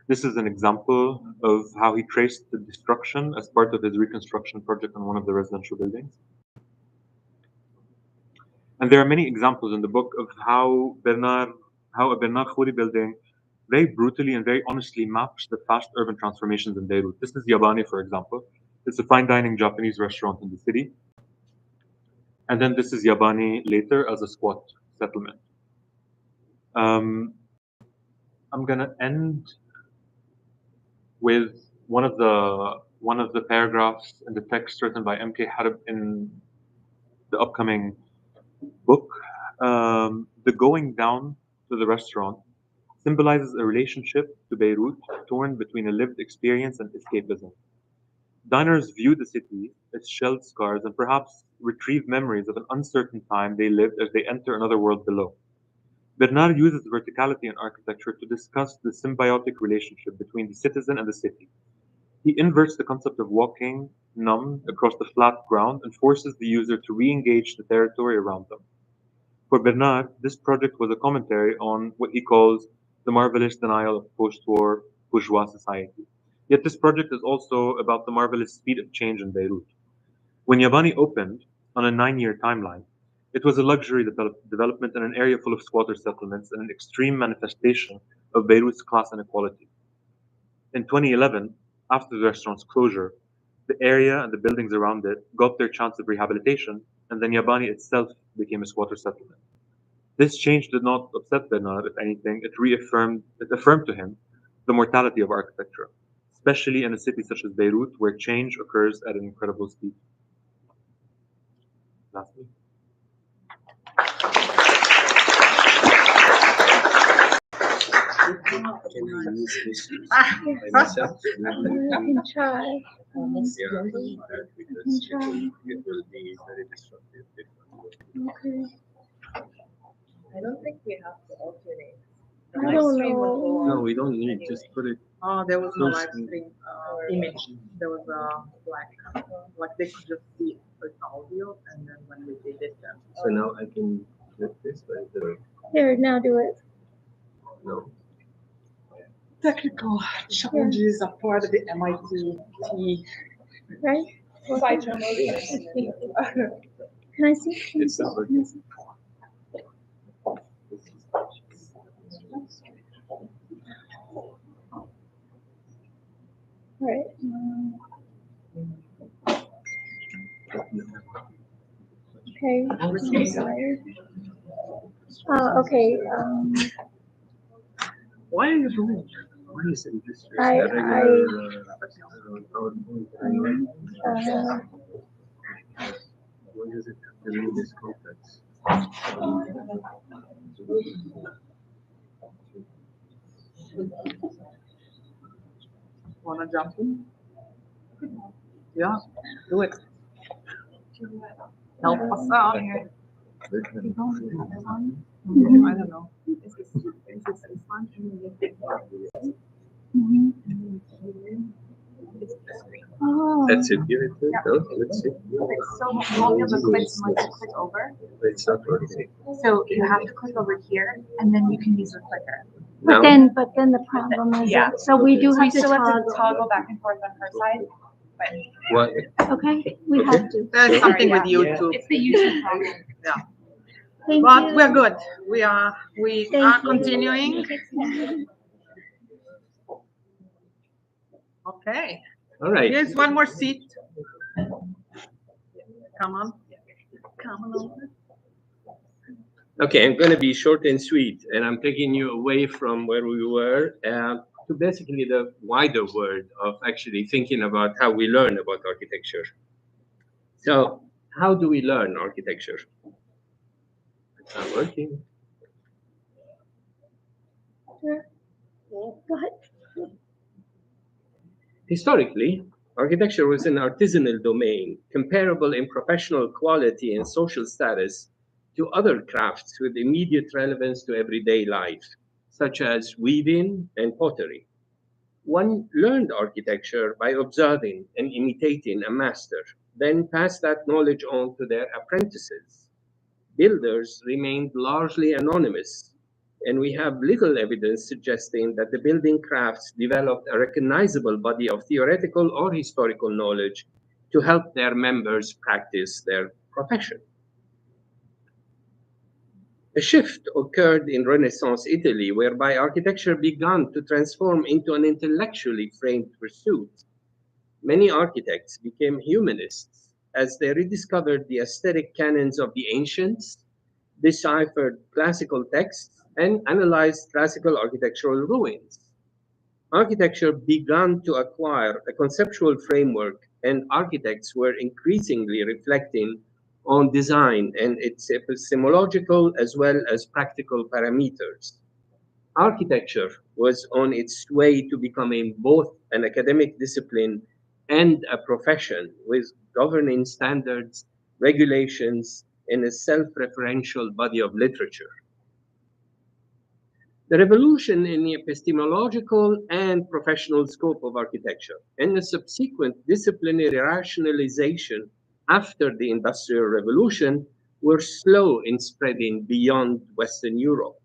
This is an example of how he traced the destruction as part of his reconstruction project on one of the residential buildings. And there are many examples in the book of how a Bernard Khoury building very brutally and very honestly maps the fast urban transformations in Beirut. This is Yabani, for example. It's a fine dining Japanese restaurant in the city. And then this is Yabani later as a squat settlement. I'm gonna end with one of the paragraphs in the text written by M.K. Harb in the upcoming book. The going down to the restaurant symbolizes a relationship to Beirut torn between a lived experience and escapism. Diners view the city, its shelled scars, and perhaps retrieve memories of an uncertain time they lived as they enter another world below. Bernard uses verticality in architecture to discuss the symbiotic relationship between the citizen and the city. He inverts the concept of walking numb across the flat ground and forces the user to re-engage the territory around them. For Bernard, this project was a commentary on what he calls the marvelous denial of post-war bourgeois society. Yet this project is also about the marvelous speed of change in Beirut. When Yabani opened, on a 9-year timeline, it was a luxury development in an area full of squatter settlements and an extreme manifestation of Beirut's class inequality. In 2011, after the restaurant's closure, the area and the buildings around it got their chance of rehabilitation, and then Yabani itself became a squatter settlement. This change did not upset Bernard, if anything, it affirmed to him the mortality of architecture, especially in a city such as Beirut, where change occurs at an incredible speed. Lastly. Can I use this by I myself? can try. Yeah, because it will be very disruptive. Okay. I don't think we have to alternate. I don't know. No, we don't need. Just put it. Oh, there was no Full live screen. stream image. There was like they could just see with audio, and then when we did it, So now I can click this, but Here, now do it. no. technical challenges are part of the MIT. Right? Slideshow mode. Can I see? Can It's not working. Right. Okay. Okay. Why are you doing it? Why is it this? I- The regular PowerPoint. Why does it have to read this complex? Wanna jump in? Yeah, do it. Help us out here. I don't know. Oh. That's it. Give it to it. No, let's see. So all the other clicks must click over. It's not working. So you have to click over here and then you can use the clicker. Now, But then the problem is, Yeah. so we do So we have to still have to toggle. toggle back and forth on her side, but what? Okay, we have to. There's something yeah. with YouTube. it's the YouTube problem. Thank But you. we're good. We are Thank you. continuing. Okay. All right. Here's one more seat. Come on. Come on over. Okay, I'm going to be short and sweet, and I'm taking you away from where we were to basically the wider world of actually thinking about how we learn about architecture. So, how do we learn architecture? It's not working. Go ahead. Historically, architecture was an artisanal domain, comparable in professional quality and social status to other crafts with immediate relevance to everyday life, such as weaving and pottery. One learned architecture by observing and imitating a master, then passed that knowledge on to their apprentices. Builders remained largely anonymous, and we have little evidence suggesting that the building crafts developed a recognizable body of theoretical or historical knowledge to help their members practice their profession. A shift occurred in Renaissance Italy, whereby architecture began to transform into an intellectually framed pursuit. Many architects became humanists as they rediscovered the aesthetic canons of the ancients, deciphered classical texts, and analyzed classical architectural ruins. Architecture began to acquire a conceptual framework, and architects were increasingly reflecting on design and its epistemological as well as practical parameters. Architecture was on its way to becoming both an academic discipline and a profession with governing standards, regulations, and a self-referential body of literature. The revolution in the epistemological and professional scope of architecture and the subsequent disciplinary rationalization after the Industrial Revolution were slow in spreading beyond Western Europe.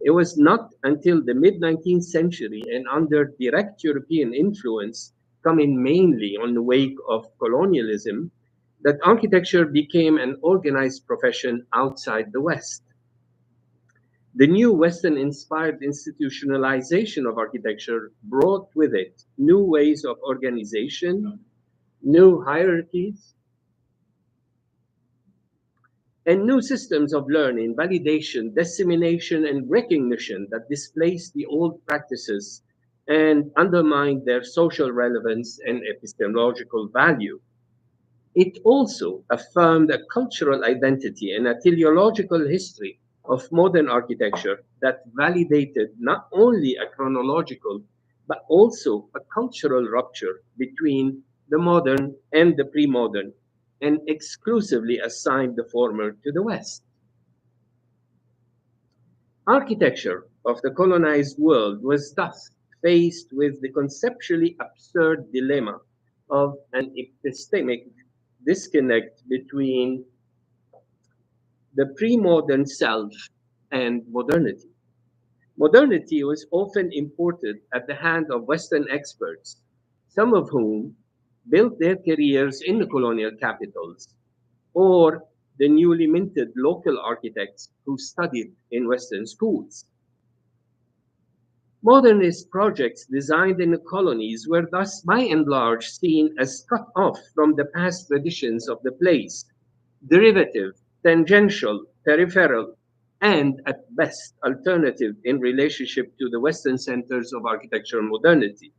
It was not until the mid-19th century and under direct European influence, coming mainly on the wake of colonialism, that architecture became an organized profession outside the West. The new Western-inspired institutionalization of architecture brought with it new ways of organization, new hierarchies, and new systems of learning, validation, dissemination, and recognition that displaced the old practices and undermined their social relevance and epistemological value. It also affirmed a cultural identity and a teleological history of modern architecture that validated not only a chronological, but also a cultural rupture between the modern and the pre-modern, and exclusively assigned the former to the West. Architecture of the colonized world was thus faced with the conceptually absurd dilemma of an epistemic disconnect between the pre-modern self and modernity. Modernity was often imported at the hand of Western experts, some of whom built their careers in the colonial capitals, or the newly minted local architects who studied in Western schools. Modernist projects designed in the colonies were thus by and large seen as cut off from the past traditions of the place, derivative, tangential, peripheral, and at best alternative in relationship to the Western centers of architectural modernity.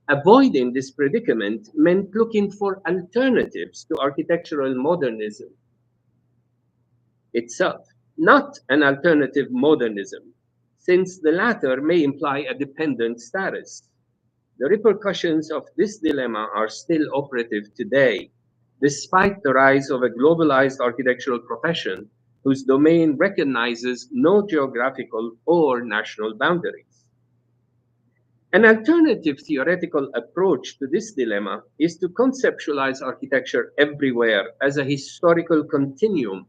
Avoiding this predicament meant looking for alternatives to architectural modernism itself, not an alternative modernism, since the latter may imply a dependent status. The repercussions of this dilemma are still operative today, despite the rise of a globalized architectural profession whose domain recognizes no geographical or national boundaries. An alternative theoretical approach to this dilemma is to conceptualize architecture everywhere as a historical continuum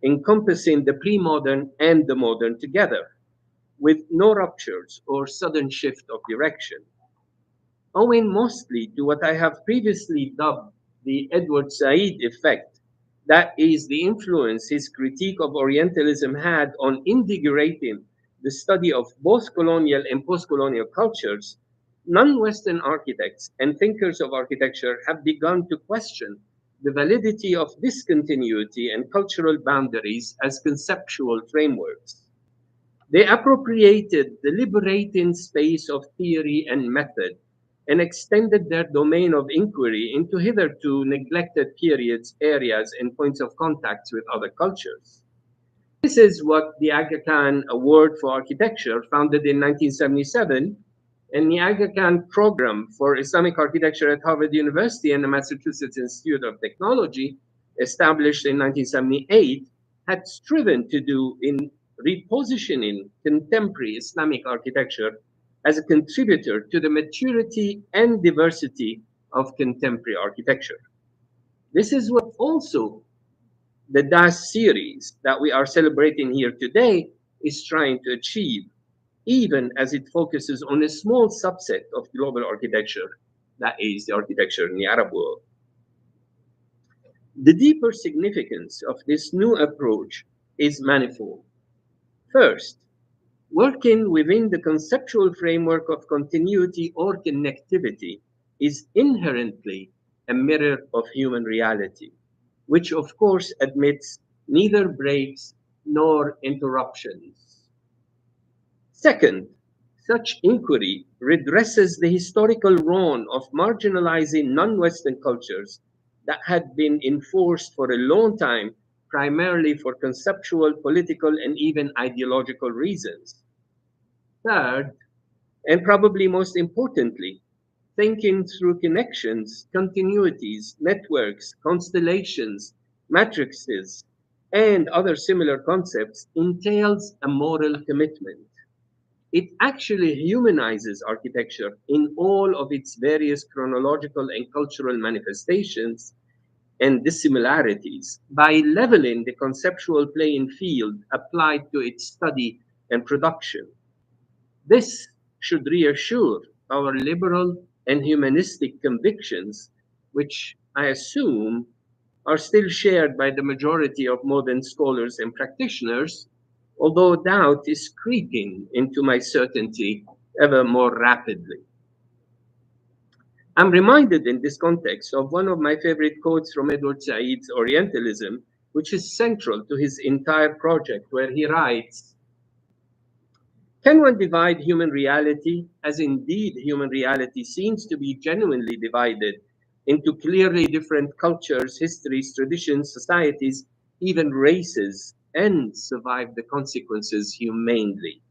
encompassing the pre-modern and the modern together, with no ruptures or sudden shift of direction. Owing mostly to what I have previously dubbed the Edward Said effect, that is, the influence his critique of Orientalism had on invigorating the study of both colonial and post-colonial cultures, non-Western architects and thinkers of architecture have begun to question the validity of discontinuity and cultural boundaries as conceptual frameworks. They appropriated the liberating space of theory and method and extended their domain of inquiry into hitherto neglected periods, areas, and points of contact with other cultures. This is what the Aga Khan Award for Architecture, founded in 1977, and the Aga Khan Program for Islamic Architecture at Harvard University and the Massachusetts Institute of Technology, established in 1978, had striven to do in repositioning contemporary Islamic architecture as a contributor to the maturity and diversity of contemporary architecture. This is what also the DAS series that we are celebrating here today is trying to achieve, even as it focuses on a small subset of global architecture, that is, the architecture in the Arab world. The deeper significance of this new approach is manifold. First, working within the conceptual framework of continuity or connectivity is inherently a mirror of human reality, which of course admits neither breaks nor interruptions. Second, such inquiry redresses the historical wrong of marginalizing non-Western cultures that had been enforced for a long time, primarily for conceptual, political, and even ideological reasons. Third, and probably most importantly, thinking through connections, continuities, networks, constellations, matrices, and other similar concepts entails a moral commitment. it actually humanizes architecture in all of its various chronological and cultural manifestations and dissimilarities by leveling the conceptual playing field applied to its study and production. This should reassure our liberal and humanistic convictions, which I assume are still shared by the majority of modern scholars and practitioners, although doubt is creeping into my certainty ever more rapidly. I'm reminded in this context of one of my favorite quotes from Edward Said's Orientalism, which is central to his entire project, where he writes, "Can one divide human reality, as indeed human reality seems to be genuinely divided, into clearly different cultures, histories, traditions, societies, even races, and survive the consequences humanely?"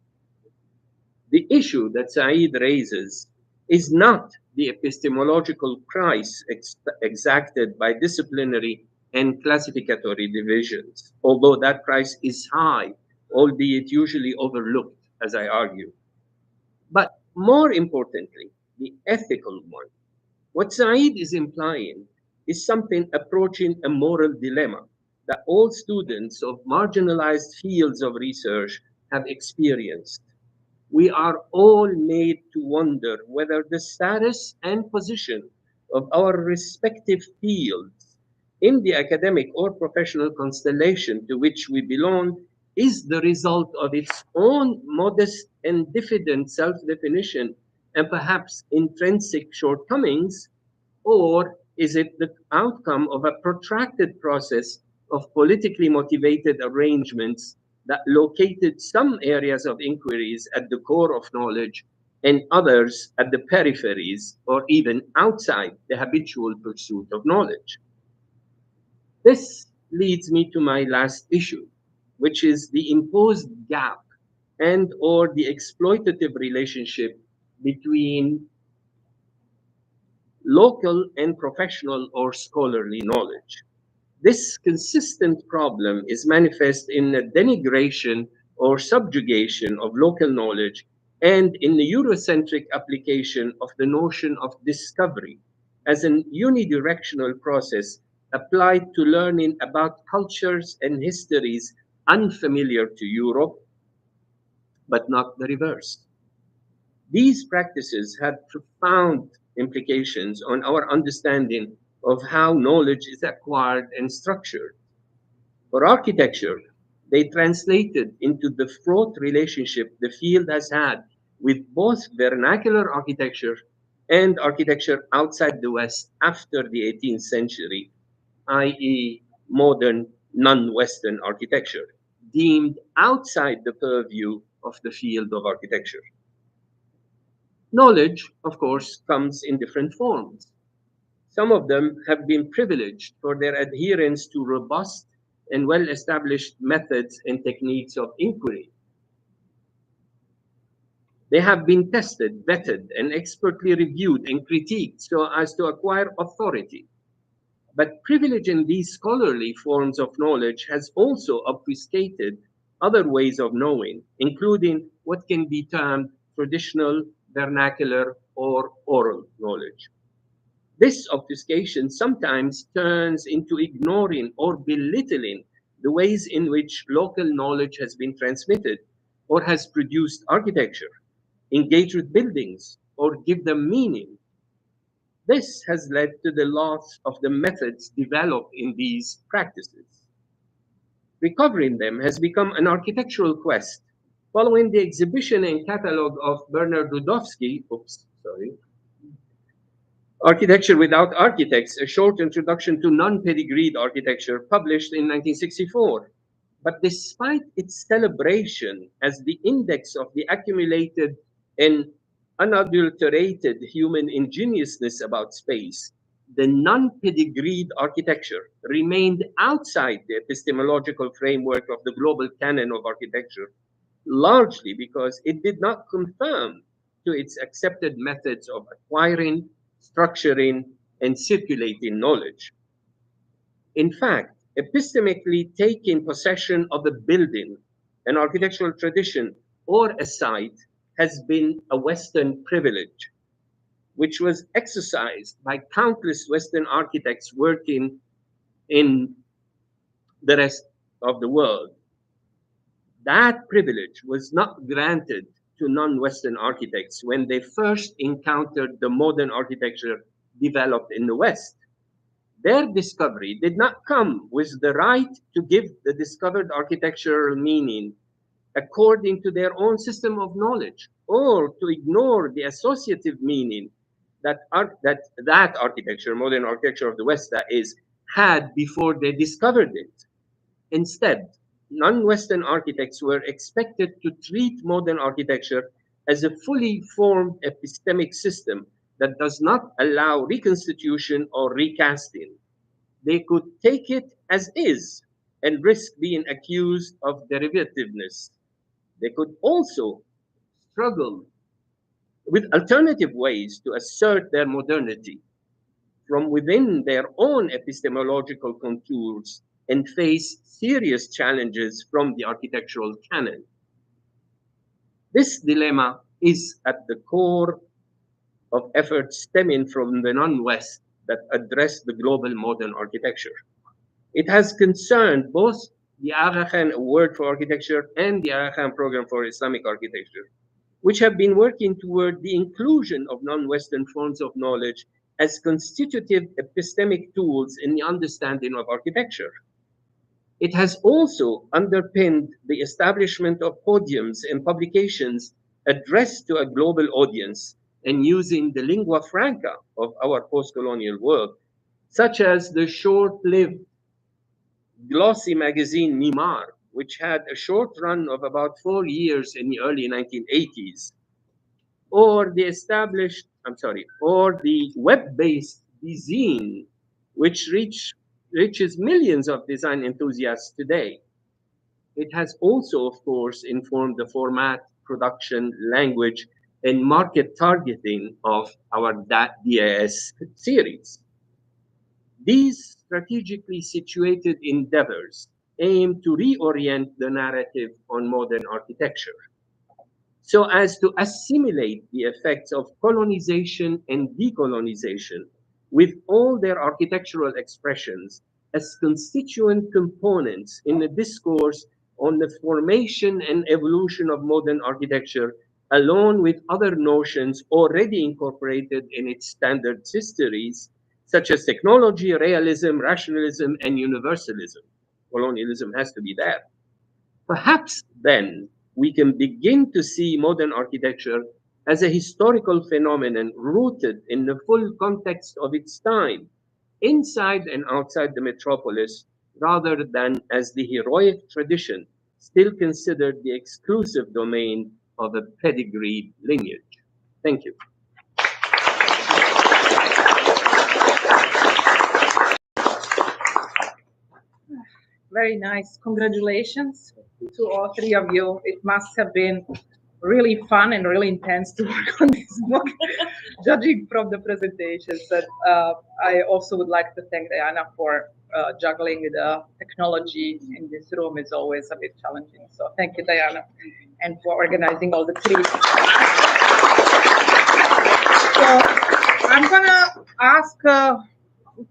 The issue that Said raises is not the epistemological price exacted by disciplinary and classificatory divisions, although that price is high, albeit usually overlooked, as I argue. But more importantly, the ethical one. What Said is implying is something approaching a moral dilemma that all students of marginalized fields of research have experienced. We are all made to wonder whether the status and position of our respective fields in the academic or professional constellation to which we belong is the result of its own modest and diffident self definition and perhaps intrinsic shortcomings, or is it the outcome of a protracted process of politically motivated arrangements that located some areas of inquiries at the core of knowledge and others at the peripheries or even outside the habitual pursuit of knowledge? This leads me to my last issue, which is the imposed gap and or the exploitative relationship between local and professional or scholarly knowledge. This consistent problem is manifest in the denigration or subjugation of local knowledge and in the Eurocentric application of the notion of discovery as an unidirectional process applied to learning about cultures and histories unfamiliar to Europe, but not the reverse. These practices had profound implications on our understanding of how knowledge is acquired and structured. For architecture, they translated into the fraught relationship the field has had with both vernacular architecture and architecture outside the West after the 18th century, i.e., modern non Western architecture, deemed outside the purview of the field of architecture. Knowledge, of course, comes in different forms. Some of them have been privileged for their adherence to robust and well established methods and techniques of inquiry. They have been tested, vetted, and expertly reviewed and critiqued so as to acquire authority. But privilege in these scholarly forms of knowledge has also obfuscated other ways of knowing, including what can be termed traditional, vernacular, or oral knowledge. This obfuscation sometimes turns into ignoring or belittling the ways in which local knowledge has been transmitted or has produced architecture, engaged with buildings, or give them meaning. This has led to the loss of the methods developed in these practices. Recovering them has become an architectural quest. Following the exhibition and catalog of Bernard Rudowski, Architecture Without Architects, a short introduction to non-pedigreed architecture, published in 1964. But despite its celebration as the index of the accumulated and unadulterated human ingenuousness about space, the non-pedigreed architecture remained outside the epistemological framework of the global canon of architecture, largely because it did not conform to its accepted methods of acquiring, structuring, and circulating knowledge. In fact, epistemically taking possession of a building, an architectural tradition, or a site has been a Western privilege, which was exercised by countless Western architects working in the rest of the world. That privilege was not granted to non-Western architects when they first encountered the modern architecture developed in the West. Their discovery did not come with the right to give the discovered architectural meaning according to their own system of knowledge, or to ignore the associative meaning that architecture, modern architecture of the West, that is, had before they discovered it. Instead, non-Western architects were expected to treat modern architecture as a fully formed epistemic system that does not allow reconstitution or recasting. They could take it as is and risk being accused of derivativeness. They could also struggle with alternative ways to assert their modernity from within their own epistemological contours and face serious challenges from the architectural canon. This dilemma is at the core of efforts stemming from the non-West that address the global modern architecture. It has concerned both the Aga Khan Award for Architecture and the Aga Khan Program for Islamic Architecture, which have been working toward the inclusion of non-Western forms of knowledge as constitutive epistemic tools in the understanding of architecture. It has also underpinned the establishment of podiums and publications addressed to a global audience and using the lingua franca of our post-colonial world, such as the short-lived glossy magazine Mimar, which had a short run of about 4 years in the early 1980s, or the web-based zine, which reaches millions of design enthusiasts today. It has also, of course, informed the format, production, language, and market targeting of our DAS series. These strategically situated endeavors aim to reorient the narrative on modern architecture so as to assimilate the effects of colonization and decolonization with all their architectural expressions as constituent components in a discourse on the formation and evolution of modern architecture, along with other notions already incorporated in its standard histories, such as technology, realism, rationalism, and universalism. Colonialism has to be there. Perhaps then we can begin to see modern architecture as a historical phenomenon rooted in the full context of its time, inside and outside the metropolis, rather than as the heroic tradition still considered the exclusive domain of a pedigreed lineage. Thank you. Very nice. Congratulations to all three of you. It must have been really fun and really intense to work on this book, judging from the presentations. But I also would like to thank Diana for juggling the technology in this room is always a bit challenging. So thank you, Diana, and for organizing all the three. So I'm gonna ask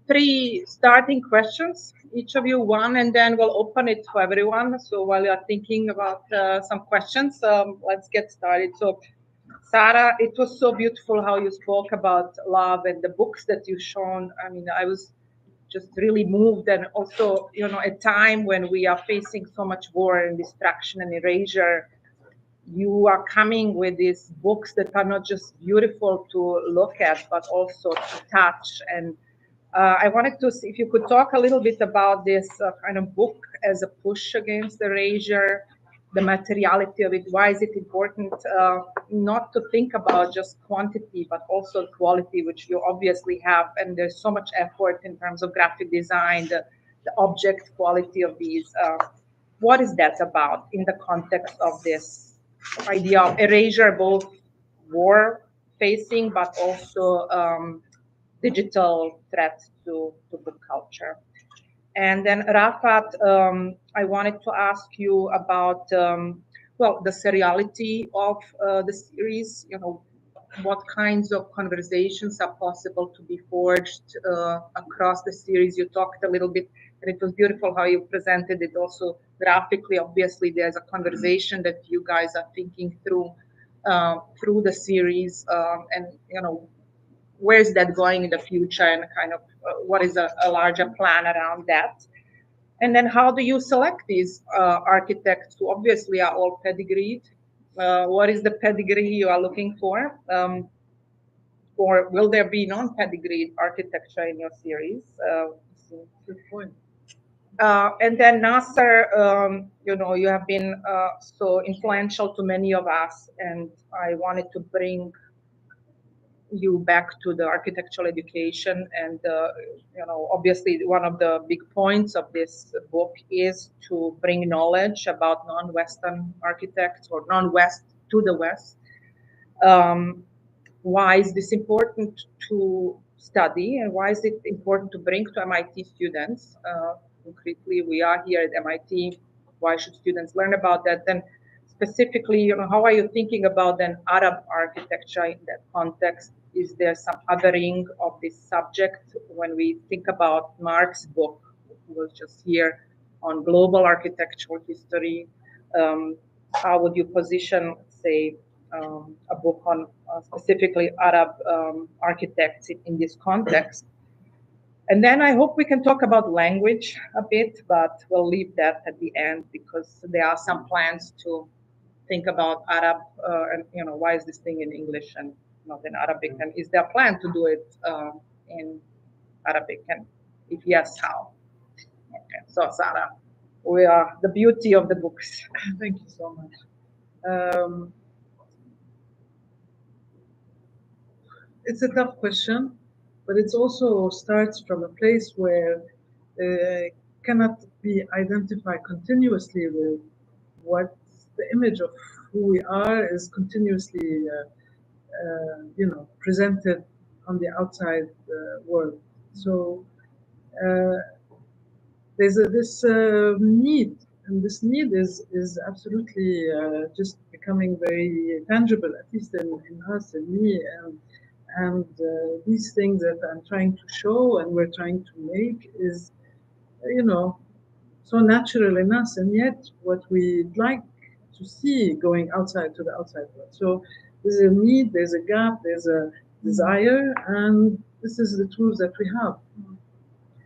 three starting questions, each of you one, and then we'll open it for everyone. So while you're thinking about some questions, let's get started. So Sarah, it was so beautiful how you spoke about love and the books that you've shown. I mean, I was just really moved, and also, you know, a time when we are facing so much war and destruction and erasure, you are coming with these books that are not just beautiful to look at, but also to touch. And I wanted to see if you could talk a little bit about this kind of book as a push against erasure, the materiality of it. Why is it important not to think about just quantity, but also quality, which you obviously have. And there's so much effort in terms of graphic design, the object quality of these. What is that about in the context of this idea of erasure, both war facing, but also digital threat to book culture? And then Raafat, I wanted to ask you about well, the seriality of the series, what kinds of conversations are possible to be forged across the series. You talked a little bit, and it was beautiful how you presented it also graphically. Obviously, there's a conversation that you guys are thinking through the series, and where is that going in the future, and kind of what is a larger plan around that. And then how do you select these architects who obviously are all pedigreed? What is the pedigree you are looking for? Or will there be non-pedigreed architecture in your series? Good point. And then Nasser, you have been so influential to many of us, and I wanted to bring you back to the architectural education. And obviously one of the big points of this book is to bring knowledge about non-Western architects, or non-West to the West. Why is this important to study, and why is it important to bring to MIT students? Concretely, we are here at MIT. Why should students learn about that? Then specifically, how are you thinking about then Arab architecture in that context? Is there some othering of this subject when we think about Mark's book, who was just here on global architectural history? How would you position, say, a book on specifically Arab architects in this context? And then I hope we can talk about language a bit, but we'll leave that at the end because there are some plans to think about Arab, and why is this thing in English and not in Arabic? And is there a plan to do it in Arabic? And if yes, how? Okay, so Sarah, we are the beauty of the books. Thank you so much. It's a tough question, but it also starts from a place where cannot be identified continuously with what the image of who we are is continuously, presented on the outside world. So there's this need, and this need is absolutely just becoming very tangible, at least in us and me, and these things that I'm trying to show and we're trying to make is, so natural in us, and yet what we'd like to see going outside to the outside world. So there's a need, there's a gap, there's a desire, and this is the tools that we have.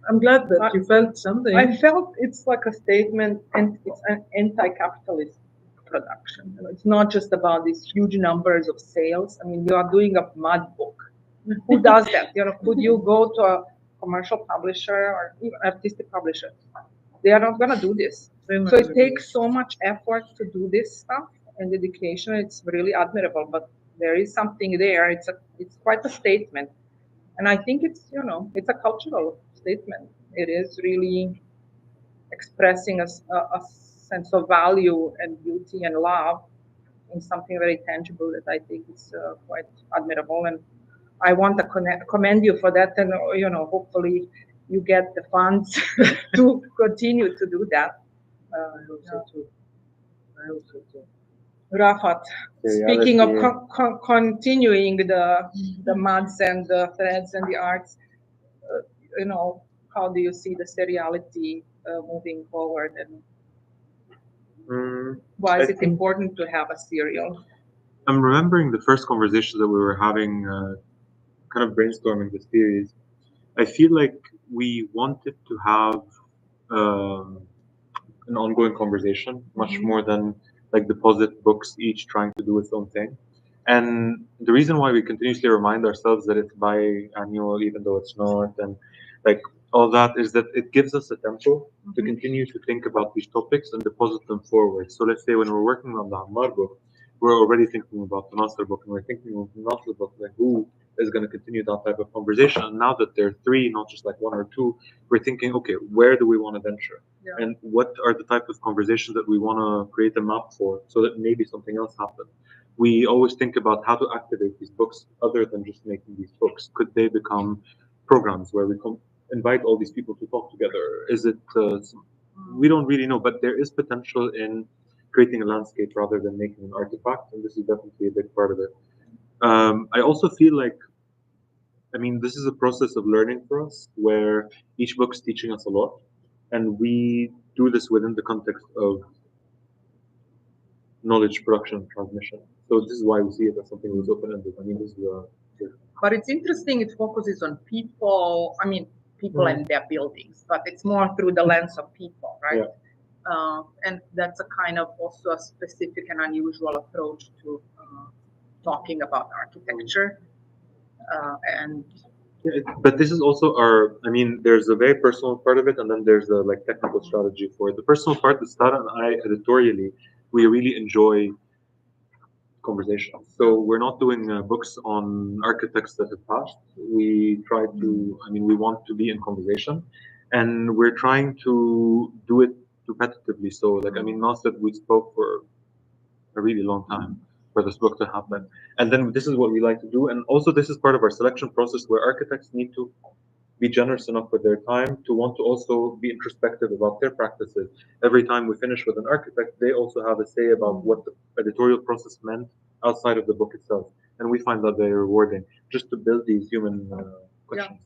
I'm glad that you felt something. I felt it's like a statement, and it's an anti-capitalist production. It's not just about these huge numbers of sales. I mean, you are doing a mud book. Who does that? Could you go to a commercial publisher or even artistic publisher? They are not going to do this. So it takes so much effort to do this stuff and dedication. It's really admirable, but there is something there. It's quite a statement, and I think it's it's a cultural statement. It is really expressing a sense of value and beauty and love in something very tangible that I think is quite admirable. And I want to commend you for that, and hopefully you get the funds to continue to do that. I hope so too. I hope so too. Raafat, speaking of continuing the muds and the threads and the arts, how do you see the seriality moving forward, and why is it important to have a serial? I'm remembering the first conversation that we were having, kind of brainstorming the series. I feel like we wanted to have an ongoing conversation, much more than like deposit books each trying to do its own thing. And the reason why we continuously remind ourselves that it's biannual, even though it's not, and like all that, is that it gives us a tempo to continue to think about these topics and deposit them forward. So let's say when we're working on the Ammar book, we're already thinking about the Nasser book, and we're thinking of the Nasser book, like who is going to continue that type of conversation. And now that there are three, not just like one or two, we're thinking, okay, where do we want to venture? Yeah. And what are the type of conversations that we want to create a map for, so that maybe something else happens? We always think about how to activate these books other than just making these books. Could they become programs where we invite all these people to talk together? Is it, we don't really know, but there is potential in creating a landscape rather than making an artifact, and this is definitely a big part of it. I also feel like, I mean, this is a process of learning for us, where each book's teaching us a lot, and we do this within the context of knowledge production and transmission. So this is why we see it as something that's open-ended. I mean, this is But it's interesting, it focuses on people, I mean, people and their buildings, but it's more through the lens of people, right? Yeah. And that's a kind of also a specific and unusual approach to talking about architecture. And Yeah, but this is also our, I mean, there's a very personal part of it, and then there's a like technical strategy for it. The personal part, the Sarah and I editorially, we really enjoy conversation. So we're not doing books on architects that have passed. We try to, I mean, we want to be in conversation, and we're trying to do it repetitively. So, like, I mean, not that we spoke for a really long time for this book to happen. And then this is what we like to do. And also, this is part of our selection process where architects need to be generous enough with their time to want to also be introspective about their practices. Every time we finish with an architect, they also have a say about what the editorial process meant outside of the book itself. And we find that very rewarding just to build these human questions.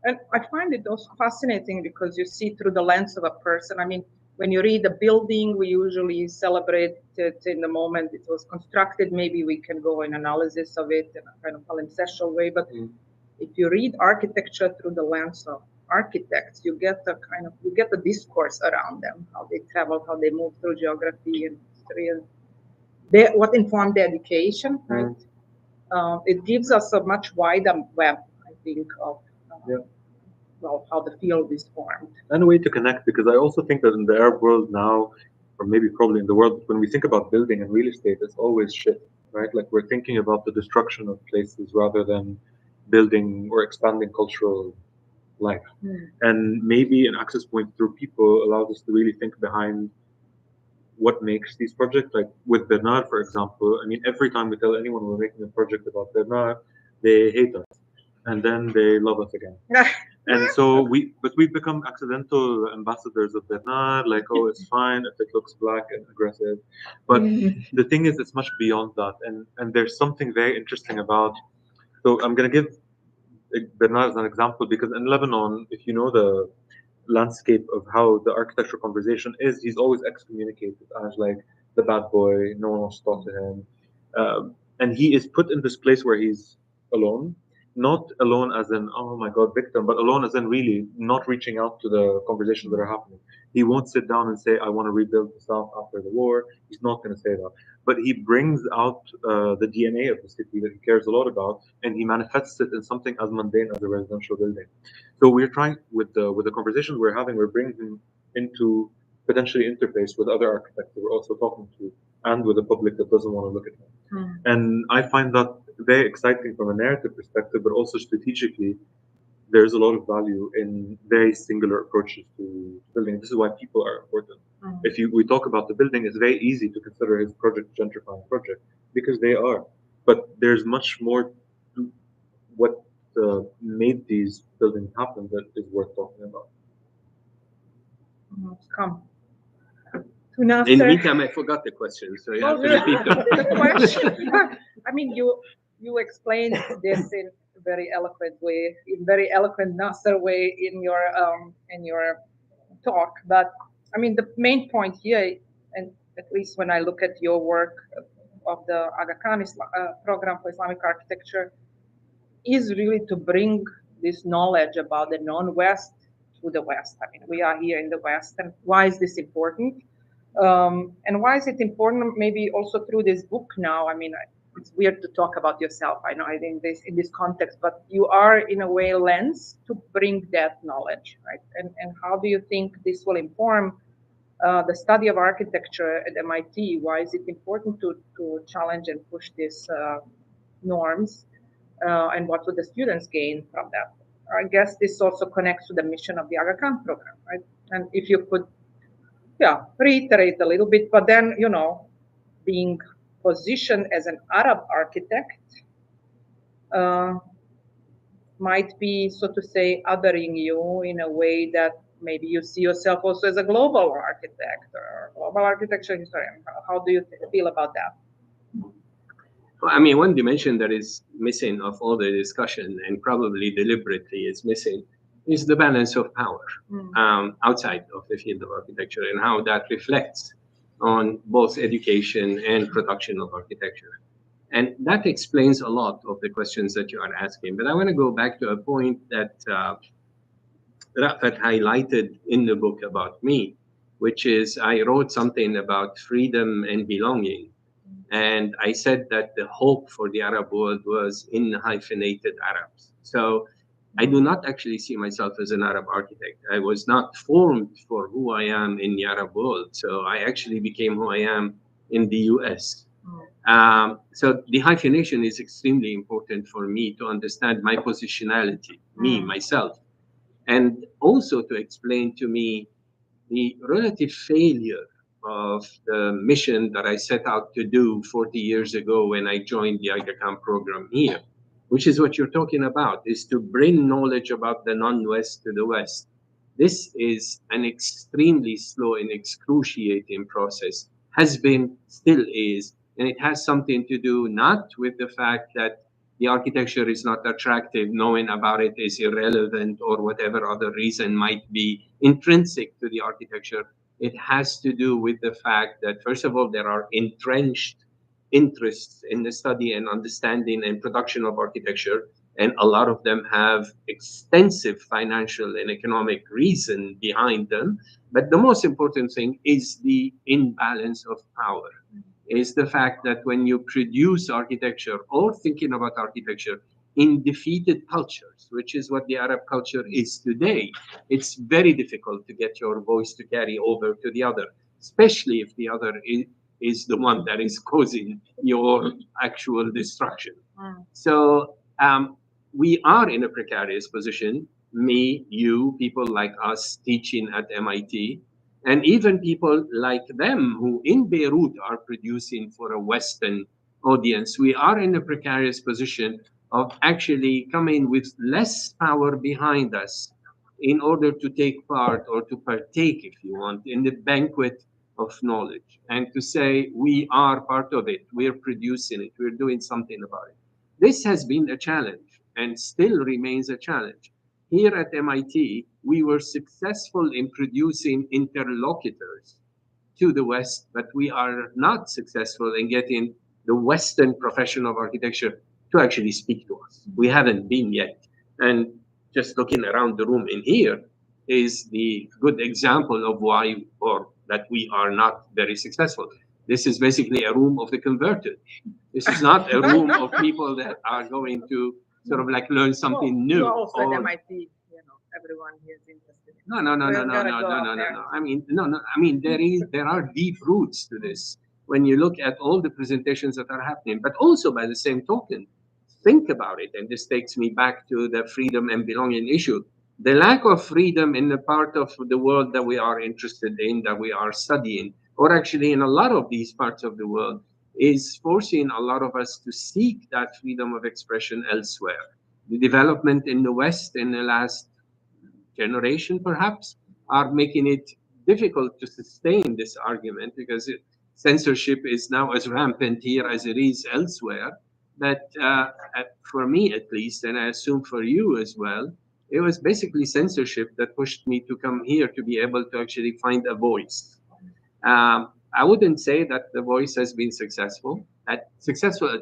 And I find it also fascinating because you see through the lens of a person. I mean, when you read a building, we usually celebrate it in the moment it was constructed. Maybe we can go in analysis of it in a kind of palimpsestial way. But if you read architecture through the lens of architects, you get the discourse around them, how they travel, how they move through geography and history, and what informed their education, right? It gives us a much wider web, I think, of well, how the field is formed. And a way to connect, because I also think that in the Arab world now, or maybe probably in the world, when we think about building and real estate, it's always shit, right? Like we're thinking about the destruction of places rather than building or expanding cultural life. And maybe an access point through people allows us to really think behind what makes these projects. Like with Bernard, for example, I mean, every time we tell anyone we're making a project about Bernard, they hate us, and then they love us again. And so we've become accidental ambassadors of Bernard, like, oh, it's fine if it looks black and aggressive. But the thing is, it's much beyond that. And there's something very interesting about, so I'm going to give Bernard as an example, because in Lebanon, if you know the landscape of how the architectural conversation is, he's always excommunicated as like the bad boy, no one wants to talk to him. And he is put in this place where he's alone. Not alone as in, oh my God, victim, but alone as in really not reaching out to the conversations that are happening. He won't sit down and say, I want to rebuild the South after the war. He's not going to say that. But he brings out the DNA of the city that he cares a lot about, and he manifests it in something as mundane as a residential building. So we're trying, with the conversations we're having, we're bringing him into potentially interface with other architects that we're also talking to, and with the public that doesn't want to look at him. And I find that very exciting from a narrative perspective, but also strategically, there's a lot of value in very singular approaches to building. This is why people are important. If we talk about the building, it's very easy to consider his project a gentrifying project, because they are. But there's much more to what made these buildings happen that is worth talking about. Come. To Nasser. In the meantime, I forgot the question, so you have to repeat them. The question. I mean, you explained this in a very eloquent way, in very eloquent Nasser way in your talk. But I mean, the main point here, and at least when I look at your work of the Aga Khan program for Islamic architecture, is really to bring this knowledge about the non-West to the West. I mean, we are here in the West, and why is this important? And why is it important? Maybe also through this book now. I mean, it's weird to talk about yourself. I know I think this in this context, but you are in a way a lens to bring that knowledge, right? And how do you think this will inform the study of architecture at MIT? Why is it important to challenge and push these norms? And what would the students gain from that? I guess this also connects to the mission of the Aga Khan program, right? And if you could, reiterate a little bit, but then, being positioned as an Arab architect might be, so to say, othering you in a way that maybe you see yourself also as a global architect or global architecture historian. How do you feel about that? Well, I mean, one dimension that is missing of all the discussion, and probably deliberately is missing, is the balance of power outside of the field of architecture and how that reflects on both education and production of architecture. And that explains a lot of the questions that you are asking. But I want to go back to a point that Raafat highlighted in the book about me, which is I wrote something about freedom and belonging. And I said that the hope for the Arab world was in hyphenated Arabs. So I do not actually see myself as an Arab architect. I was not formed for who I am in the Arab world. So I actually became who I am in the US. So the hyphenation is extremely important for me to understand my positionality, me, myself, and also to explain to me the relative failure of the mission that I set out to do 40 years ago when I joined the Aga Khan program here, which is what you're talking about, is to bring knowledge about the non-West to the West. This is an extremely slow and excruciating process, has been, still is, and it has something to do not with the fact that the architecture is not attractive, knowing about it is irrelevant, or whatever other reason might be intrinsic to the architecture. It has to do with the fact that, first of all, there are entrenched interests in the study and understanding and production of architecture, and a lot of them have extensive financial and economic reason behind them. But the most important thing is the imbalance of power, is the fact that when you produce architecture or thinking about architecture in defeated cultures, which is what the Arab culture is today, it's very difficult to get your voice to carry over to the other, especially if the other is the one that is causing your actual destruction. So we are in a precarious position, me, you, people like us teaching at MIT, and even people like them who in Beirut are producing for a Western audience. We are in a precarious position of actually coming with less power behind us in order to take part or to partake, if you want, in the banquet of knowledge, and to say we are part of it, we're producing it, we're doing something about it. This has been a challenge and still remains a challenge. Here at MIT, we were successful in producing interlocutors to the West, but we are not successful in getting the Western profession of architecture to actually speak to us. We haven't been yet. And just looking around the room in here is the good example of why, or that we are not very successful. This is basically a room of the converted. This is not a room of people that are going to sort of like learn something new. You also at MIT, you know, everyone here is interested. No. I mean, there are deep roots to this. When you look at all the presentations that are happening, but also by the same token, think about it. And this takes me back to the freedom and belonging issue. The lack of freedom in the part of the world that we are interested in, that we are studying, or actually in a lot of these parts of the world, is forcing a lot of us to seek that freedom of expression elsewhere. The development in the West in the last generation, perhaps, are making it difficult to sustain this argument because censorship is now as rampant here as it is elsewhere. But for me, at least, and I assume for you as well, it was basically censorship that pushed me to come here to be able to actually find a voice. I wouldn't say that the voice has been successful at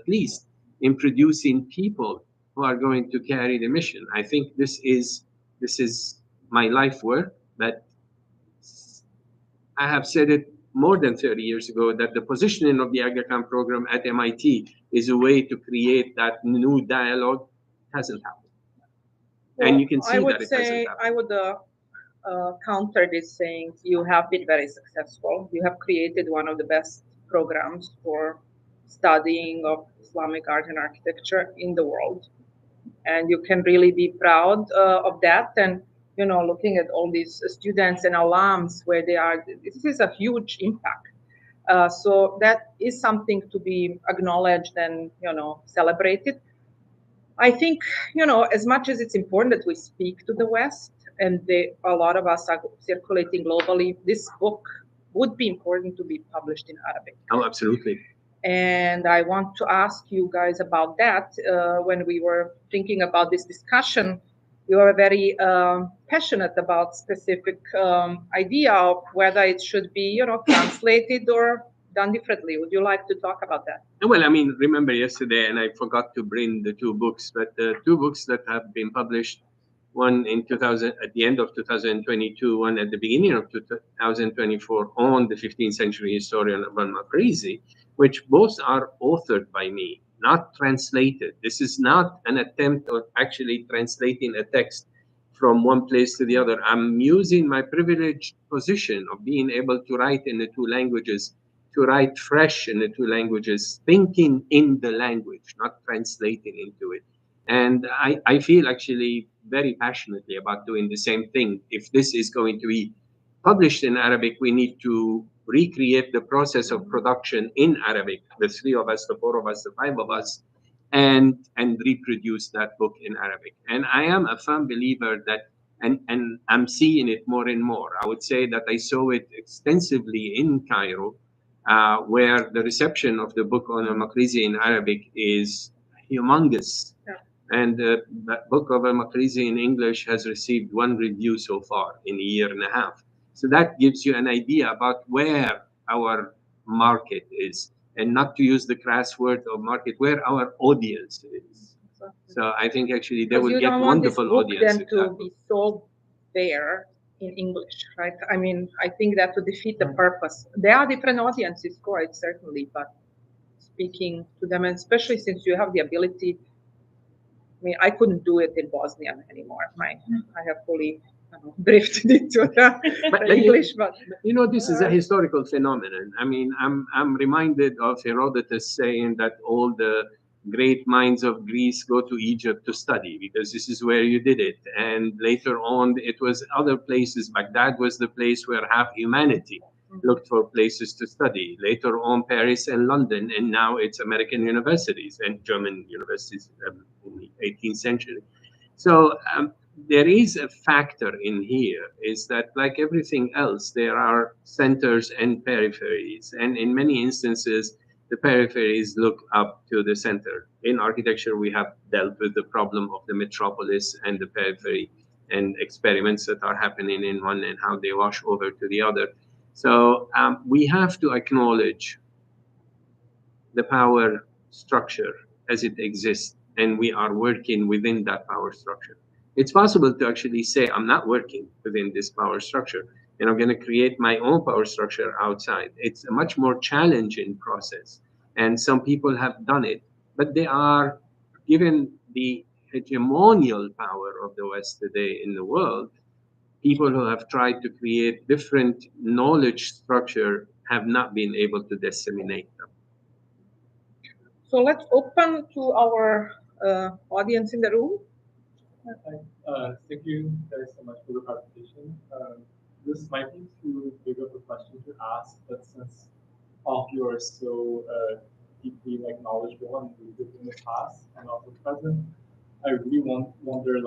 least in producing people who are going to carry the mission. I think this is my life work, but I have said it more than 30 years ago that the positioning of the Aga Khan program at MIT is a way to create that new dialogue. It hasn't happened. Well, and you can see I would that it say, hasn't happened. I would counter this saying you have been very successful. You have created one of the best programs for studying of Islamic art and architecture in the world. And you can really be proud of that. And, you know, looking at all these students and alums where they are, this is a huge impact. So that is something to be acknowledged and, you know, celebrated. I think, you know, as much as it's important that we speak to the West, and a lot of us are circulating globally. This book would be important to be published in Arabic. Oh, absolutely. And I want to ask you guys about that. When we were thinking about this discussion, you are very passionate about specific idea of whether it should be, translated or done differently. Would you like to talk about that? Well, I mean, remember yesterday, and I forgot to bring the two books, but the two books that have been published, one in 2000, at the end of 2022, one at the beginning of 2024, on the 15th century historian Ibn Makrizi, which both are authored by me, not translated. This is not an attempt of actually translating a text from one place to the other. I'm using my privileged position of being able to write in the two languages, to write fresh in the two languages, thinking in the language, not translating into it. And I feel actually very passionately about doing the same thing. If this is going to be published in Arabic, we need to recreate the process of production in Arabic, the three of us, the four of us, the five of us, and reproduce that book in Arabic. And I am a firm believer that, and I'm seeing it more and more. I would say that I saw it extensively in Cairo, where the reception of the book on al-Makrizi in Arabic is humongous. Yeah. And that book of al-Makrizi in English has received one review so far in a year and a half. So that gives you an idea about where our market is, and not to use the crass word of market, where our audience is. So I think actually they will get wonderful audience. Then to be sold there in English, right? I mean, I think that would defeat the purpose. There are different audiences, quite certainly, but speaking to them, and especially since you have the ability. I mean, I couldn't do it in Bosnian anymore. I have fully drifted into the English, but this is a historical phenomenon. I mean, I'm reminded of Herodotus saying that all the great minds of Greece go to Egypt to study because this is where you did it. And later on, it was other places. Baghdad was the place where half humanity looked for places to study. Later on, Paris and London, and now it's American universities and German universities in the 18th century. So there is a factor in here, is that like everything else, there are centers and peripheries. And in many instances, the peripheries look up to the center. In architecture, we have dealt with the problem of the metropolis and the periphery and experiments that are happening in one and how they wash over to the other. So we have to acknowledge the power structure as it exists, and we are working within that power structure. It's possible to actually say, I'm not working within this power structure, and I'm going to create my own power structure outside. It's a much more challenging process, and some people have done it, but they are, given the hegemonial power of the West today in the world, people who have tried to create different knowledge structure have not been able to disseminate them. So let's open to our audience in the room. Thank you guys so much for the presentation. This might be too big of a question to ask, but since all of you are so deeply knowledgeable and rooted in the past and also present, I really wonder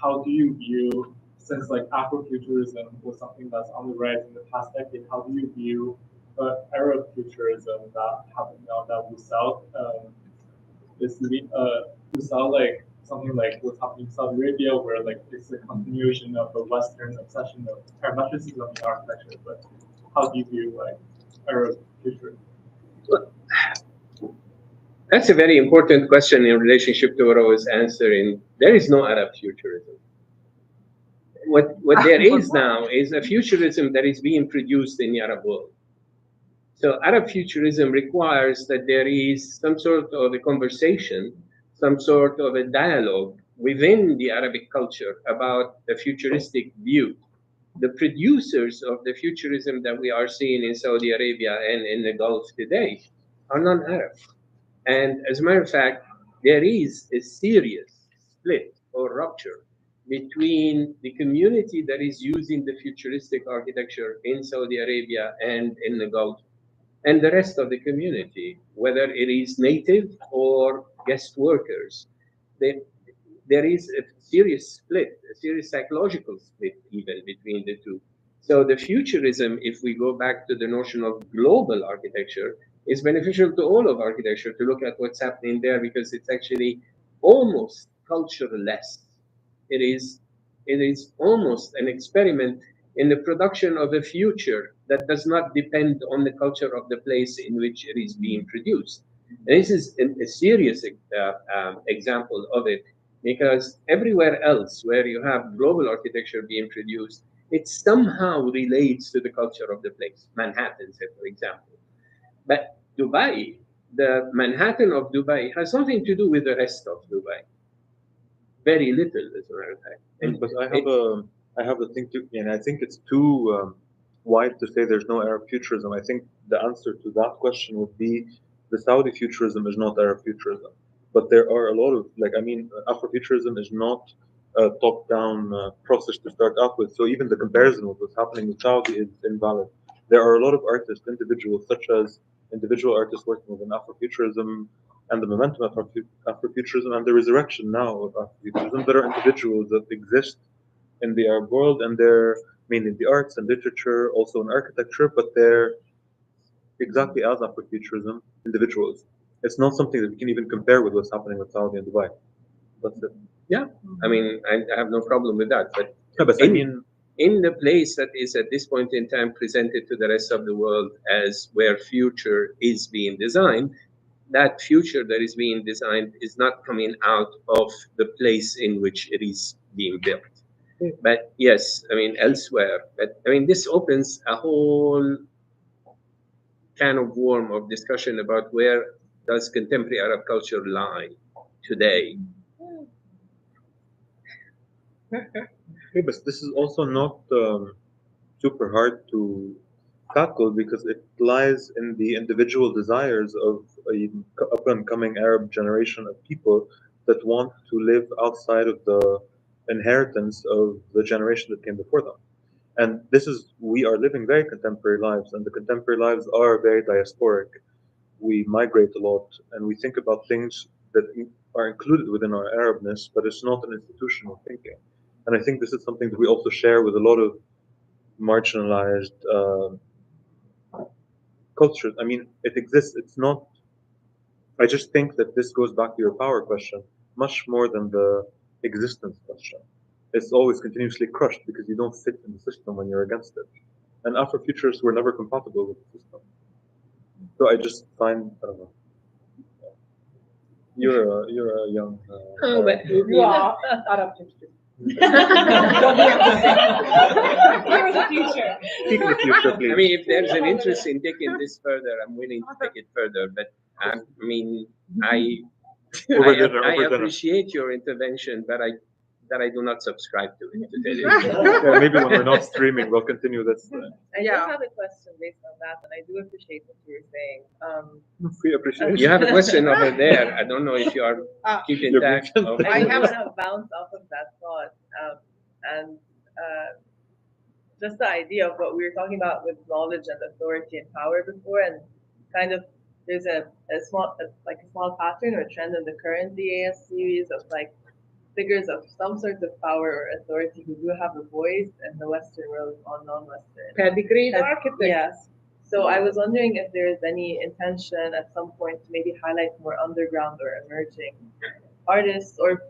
how do you view, since Afrofuturism was something that's on the rise in the past decade, how do you view Arab futurism that happened now that Wusal is something like what's happening in Saudi Arabia, where it's a continuation of the Western obsession of parametricism in architecture. But how do you view Arab futurism? That's a very important question in relationship to what I was answering. There is no Arab futurism. What there is now is a futurism that is being produced in the Arab world. So Arab futurism requires that there is some sort of a conversation, some sort of a dialogue within the Arabic culture about the futuristic view. The producers of the futurism that we are seeing in Saudi Arabia and in the Gulf today are non-Arab. And as a matter of fact, there is a serious split or rupture between the community that is using the futuristic architecture in Saudi Arabia and in the Gulf and the rest of the community, whether it is native or guest workers. there is a serious split, a serious psychological split even between the two. So the futurism, if we go back to the notion of global architecture, is beneficial to all of architecture to look at what's happening there, because it's actually almost cultureless. It is almost an experiment in the production of a future that does not depend on the culture of the place in which it is being produced. And this is a serious example of it, because everywhere else where you have global architecture being produced, it somehow relates to the culture of the place. Manhattan, say, for example. But Dubai, the Manhattan of Dubai, has something to do with the rest of Dubai. Very little, as a matter of fact. But I have a thing too, and I think it's too wide to say there's no Arab futurism. I think the answer to that question would be the Saudi futurism is not Arab futurism, but there are a lot of Afrofuturism is not a top-down process to start out with. So even the comparison with what's happening with Saudi is invalid. There are a lot of artists, individuals, such as individual artists working within Afrofuturism and the momentum of Afrofuturism and the resurrection now of Afrofuturism. There are individuals that exist in the Arab world, and they're mainly in the arts and literature, also in architecture, but they're exactly as Afrofuturism individuals. It's not something that we can even compare with what's happening with Saudi and Dubai. That's it. Yeah, I mean, I have no problem with that. But Yeah, but in the place that is at this point in time presented to the rest of the world as where future is being designed, that future that is being designed is not coming out of the place in which it is being built. But yes, I mean, elsewhere. But I mean, this opens a whole can of worm of discussion about where does contemporary Arab culture lie today. Okay, but this is also not super hard to tackle because it lies in the individual desires of a up and coming Arab generation of people that want to live outside of the inheritance of the generation that came before them. And we are living very contemporary lives, and the contemporary lives are very diasporic. We migrate a lot, and we think about things that are included within our Arabness, but it's not an institutional thinking. And I think this is something that we also share with a lot of marginalized cultures. I mean, it exists. It's not. I just think that this goes back to your power question much more than the existence question. It's always continuously crushed because you don't fit in the system when you're against it. And Afrofuturists were never compatible with the system. So I just find, I don't know. You're a young. Oh, but You are Arab hipster. For the future. Speak in the future, please. I mean, if there's an interest in taking this further, I'm willing to take it further. But I mean, I appreciate your intervention, but I do not subscribe to it. To tell you. Yeah, maybe when we're not streaming, we'll continue this. I do have a question based on that, and I do appreciate what you're saying. We appreciate You have a question over there. I don't know if you are keeping track. I do want to bounce off of that thought, and just the idea of what we were talking about with knowledge and authority and power before, and kind of there's a small pattern or trend in the current DAS series of like figures of some sort of power or authority who do have a voice in the Western world on non-Western. Pedigreed architect. Yes. So I was wondering if there is any intention at some point to maybe highlight more underground or emerging artists or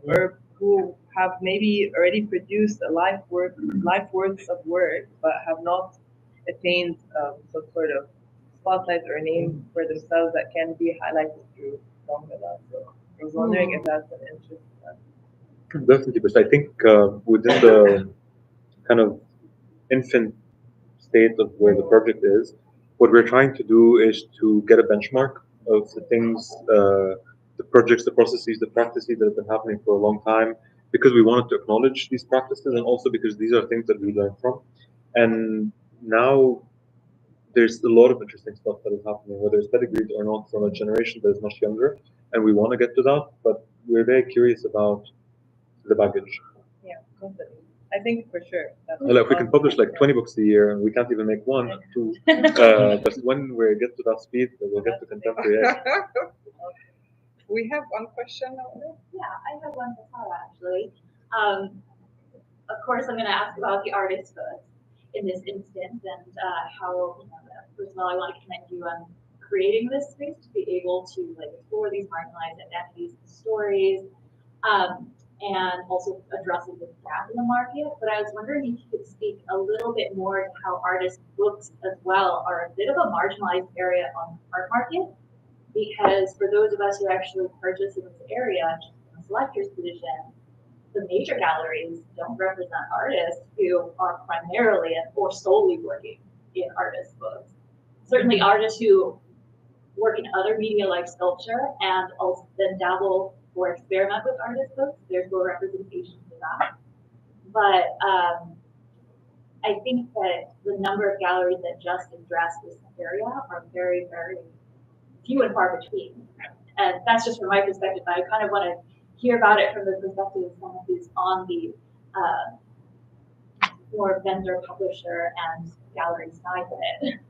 who have maybe already produced a life worth of work but have not attained some sort of spotlight or name for themselves that can be highlighted through Dongola. So I was wondering if that's an interest. Definitely, but I think within the kind of infant state of where the project is, what we're trying to do is to get a benchmark of the things, the projects, the processes, the practices that have been happening for a long time, because we wanted to acknowledge these practices and also because these are things that we learn from. And now there's a lot of interesting stuff that is happening, whether it's pedigreed or not, from a generation that is much younger, and we want to get to that, but we're very curious about the baggage. Yeah, definitely. I think for sure. Well, if we can publish like 20 books a year and we can't even make one, two, but when we get to that speed, we'll get to contemporary. We have one question over there. Yeah, I have one for Sarah actually. Of course, I'm going to ask about the artist first in this instance, and how. First of all, I want to commend you on creating this space to be able to like explore these marginalized identities and stories, and also addressing the gap in the market. But I was wondering if you could speak a little bit more to how artist books as well are a bit of a marginalized area on the art market. Because for those of us who actually purchase in this area, in a selector's position, the major galleries don't represent artists who are primarily or solely working in artist books. Certainly artists who work in other media like sculpture and also then dabble or experiment with artist books, there's more representation for that. But I think that the number of galleries that just address this area are very, very few and far between. And that's just from my perspective. I kind of want to hear about it from the perspective of someone who's on the more vendor, publisher, and gallery side of it.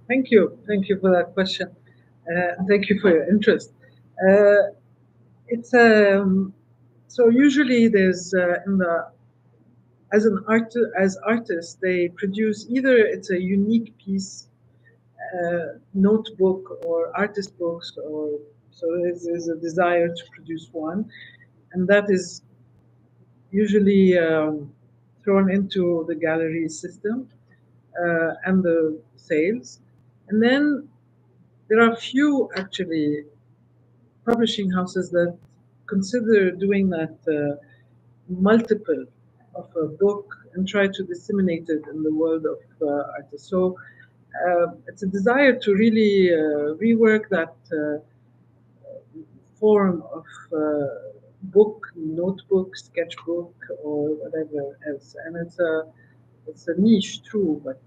Thank you for that question. Thank you for your interest. It's so usually there's as artists they produce either it's a unique piece, notebook or artist books, or so there's a desire to produce one, and that is usually thrown into the gallery system and the sales. And then there are few actually publishing houses that consider doing that multiple of a book and try to disseminate it in the world of artists. So it's a desire to really rework that form of book, notebook, sketchbook, or whatever else. And it's a niche, true, but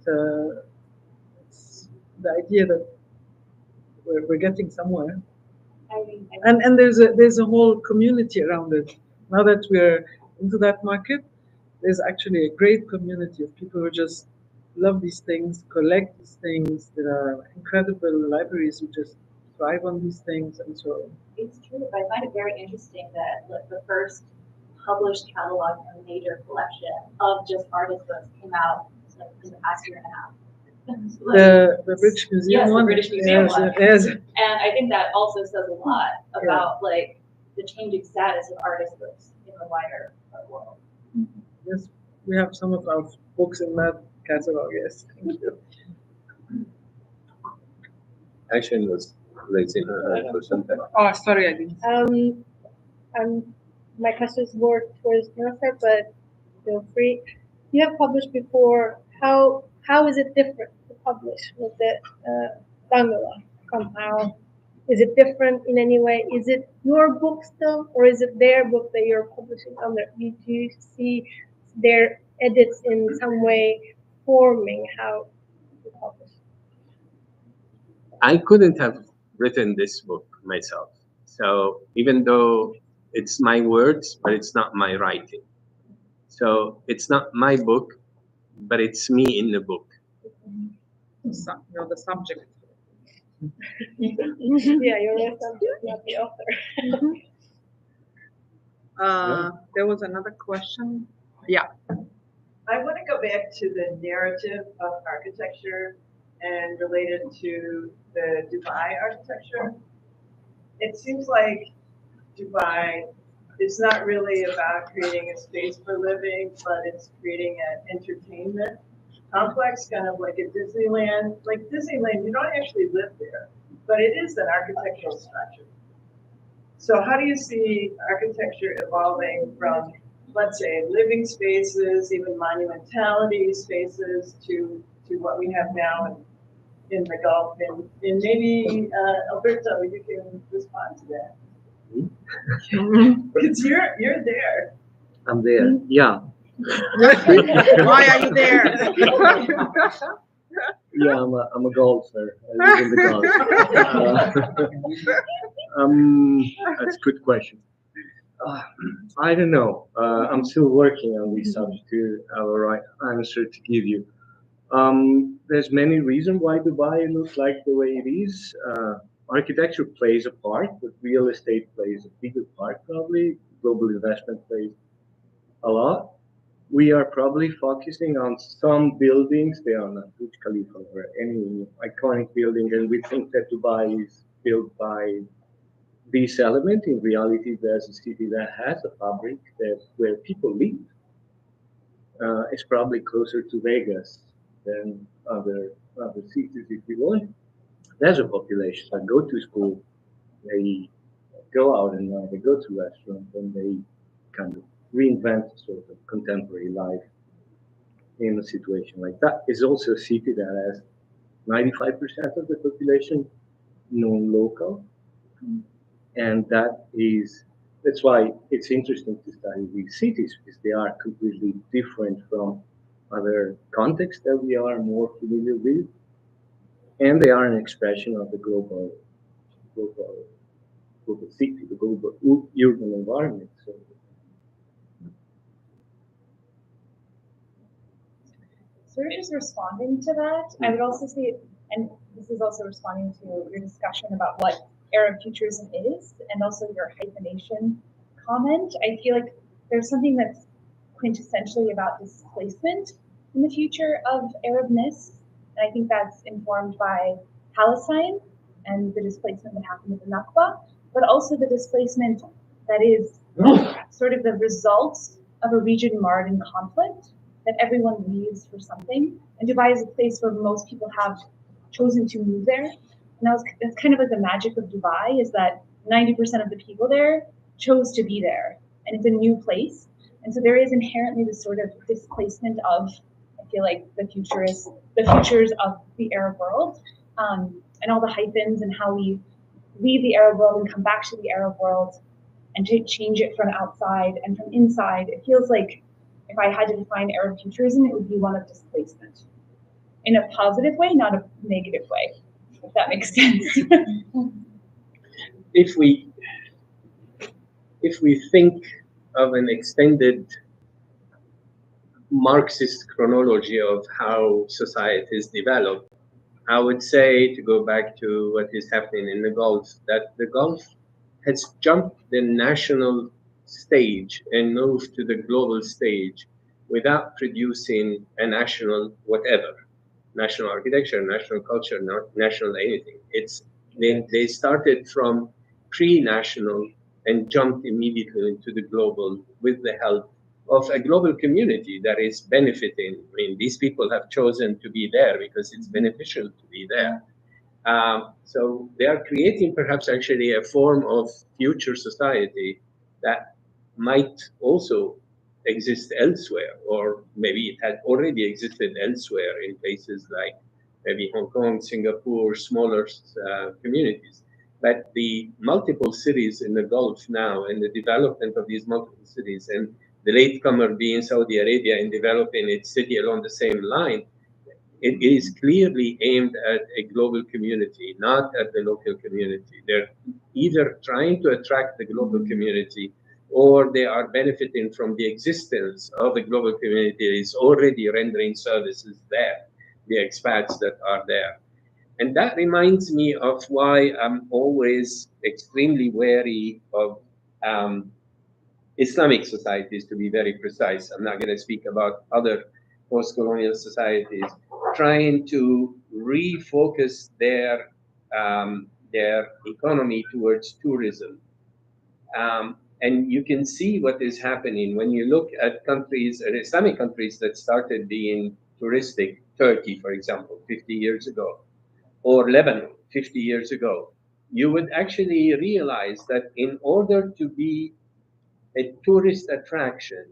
it's the idea that we're getting somewhere. And there's a whole community around it. Now that we're into that market, there's actually a great community of people who just love these things, collect these things. There are incredible libraries who just thrive on these things, and so. It's true. I find it very interesting that the first published catalog in a major collection of just artist books came out in the past year and a half. The British Museum yes, one. The British Museum one. Yes. And I think that also says a lot about like the changing status of artist books in the wider world. Yes, we have some of our books in that catalog. Yes. Thank you. Action was raising her hand for something. Oh, sorry, I didn't. My question is more towards Nasser, but feel free. You have published before. How is it different to publish with the Dongola somehow? Is it different in any way? Is it your book still, or is it their book that you're publishing under? Do you see their edits in some way forming how you publish? I couldn't have written this book myself. So even though it's my words, but it's not my writing. So it's not my book, but it's me in the book. You're the subject. Yeah, you're the subject, not the author. There was another question. Yeah. I want to go back to the narrative of architecture and related to the Dubai architecture. It seems like Dubai is not really about creating a space for living, but it's creating an entertainment complex, kind of like a Disneyland. Like Disneyland, you don't actually live there, but it is an architectural structure. So how do you see architecture evolving from, let's say, living spaces, even monumentality spaces, to what we have now in the Gulf? And maybe, Alberto, you can respond to that. Because you're there. I'm there, yeah. Why are you there? Yeah, I'm a golfer. I live in the Gulf. That's a good question. I don't know. I'm still working on this subject to have a right answer to give you. There's many reasons why Dubai looks like the way it is. architecture plays a part, but real estate plays a bigger part probably. Global investment plays a lot. We are probably focusing on some buildings. They are not Burj Khalifa or any iconic building, and we think that Dubai is built by this element. In reality, there's a city that has a fabric that where people live. It's probably closer to Vegas than other cities, if you want. There's a population that go to school, they go out and they go to restaurants, and they kind of reinvent sort of contemporary life in a situation like that. It's also a city that has 95% of the population non-local, and that's why it's interesting to study these cities, because they are completely different from other contexts that we are more familiar with, and they are an expression of the global city, the global urban environment. So sort of just responding to that, I would also say, and this is also responding to your discussion about what Arab futurism is, and also your hyphenation comment. I feel like there's something that's quintessentially about displacement in the future of Arabness, and I think that's informed by Palestine and the displacement that happened with the Nakba, but also the displacement that is sort of the result of a region marred in conflict, that everyone leaves for something. And Dubai is a place where most people have chosen to move there. And that's kind of like the magic of Dubai, is that 90% of the people there chose to be there. And it's a new place. And so there is inherently this sort of displacement of, I feel like, the futures of the Arab world, and all the hyphens and how we leave the Arab world and come back to the Arab world and to change it from outside and from inside. It feels like if I had to define Arab futurism, it would be one of displacement in a positive way, not a negative way, if that makes sense. If we think of an extended Marxist chronology of how societies develop, I would say, to go back to what is happening in the Gulf, that the Gulf has jumped the national stage and moved to the global stage without producing a national whatever, national architecture, national culture, not national anything. They started from pre-national and jumped immediately into the global with the help of a global community that is benefiting. I mean, these people have chosen to be there because it's beneficial to be there. So they are creating perhaps actually a form of future society that might also exist elsewhere, or maybe it had already existed elsewhere in places like maybe Hong Kong, Singapore, smaller communities. But the multiple cities in the Gulf now, and the development of these multiple cities, and the latecomer being Saudi Arabia in developing its city along the same line, it is clearly aimed at a global community, not at the local community. They're either trying to attract the global community, or they are benefiting from the existence of the global community that is already rendering services there, the expats that are there. And that reminds me of why I'm always extremely wary of Islamic societies, to be very precise. I'm not going to speak about other post-colonial societies, trying to refocus their economy towards tourism. And you can see what is happening when you look at countries, Islamic countries that started being touristic, Turkey, for example, 50 years ago, or Lebanon, 50 years ago. You would actually realize that in order to be a tourist attraction,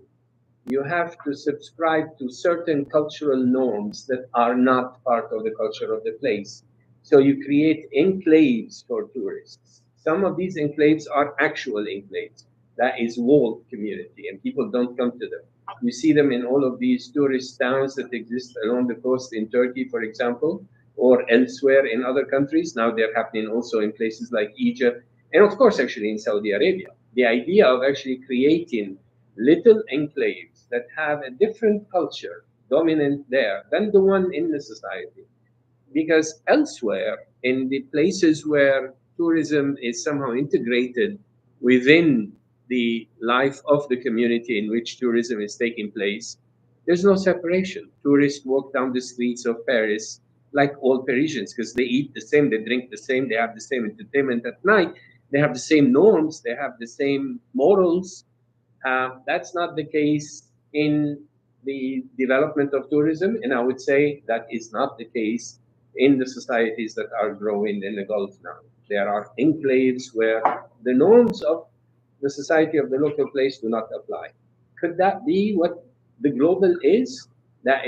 you have to subscribe to certain cultural norms that are not part of the culture of the place. So you create enclaves for tourists. Some of these enclaves are actual enclaves. That is walled community, and people don't come to them. You see them in all of these tourist towns that exist along the coast in Turkey, for example, or elsewhere in other countries. Now they're happening also in places like Egypt, and of course, actually in Saudi Arabia. The idea of actually creating little enclaves that have a different culture dominant there than the one in the society. Because elsewhere, in the places where tourism is somehow integrated within the life of the community in which tourism is taking place, there's no separation. Tourists walk down the streets of Paris like all Parisians because they eat the same, they drink the same, they have the same entertainment at night, they have the same norms, they have the same morals. That's not the case in the development of tourism, and I would say that is not the case in the societies that are growing in the Gulf now. There are enclaves where the norms of the society of the local place do not apply. Could that be what the global is? That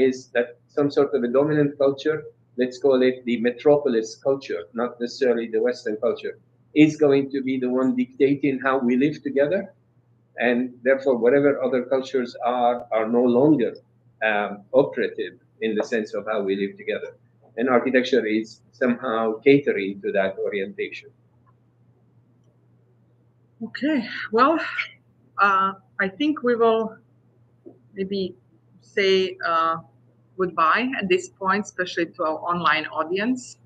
some sort of a dominant culture, let's call it the metropolis culture, not necessarily the Western culture, is going to be the one dictating how we live together, and therefore whatever other cultures are no longer operative in the sense of how we live together. And architecture is somehow catering to that orientation. Okay, well, I think we will maybe say goodbye at this point, especially to our online audience.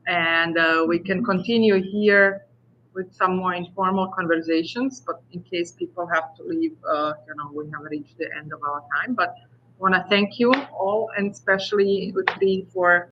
And we can continue here with some more informal conversations, but in case people have to leave, we have reached the end of our time. But I want to thank you all, and especially Utri for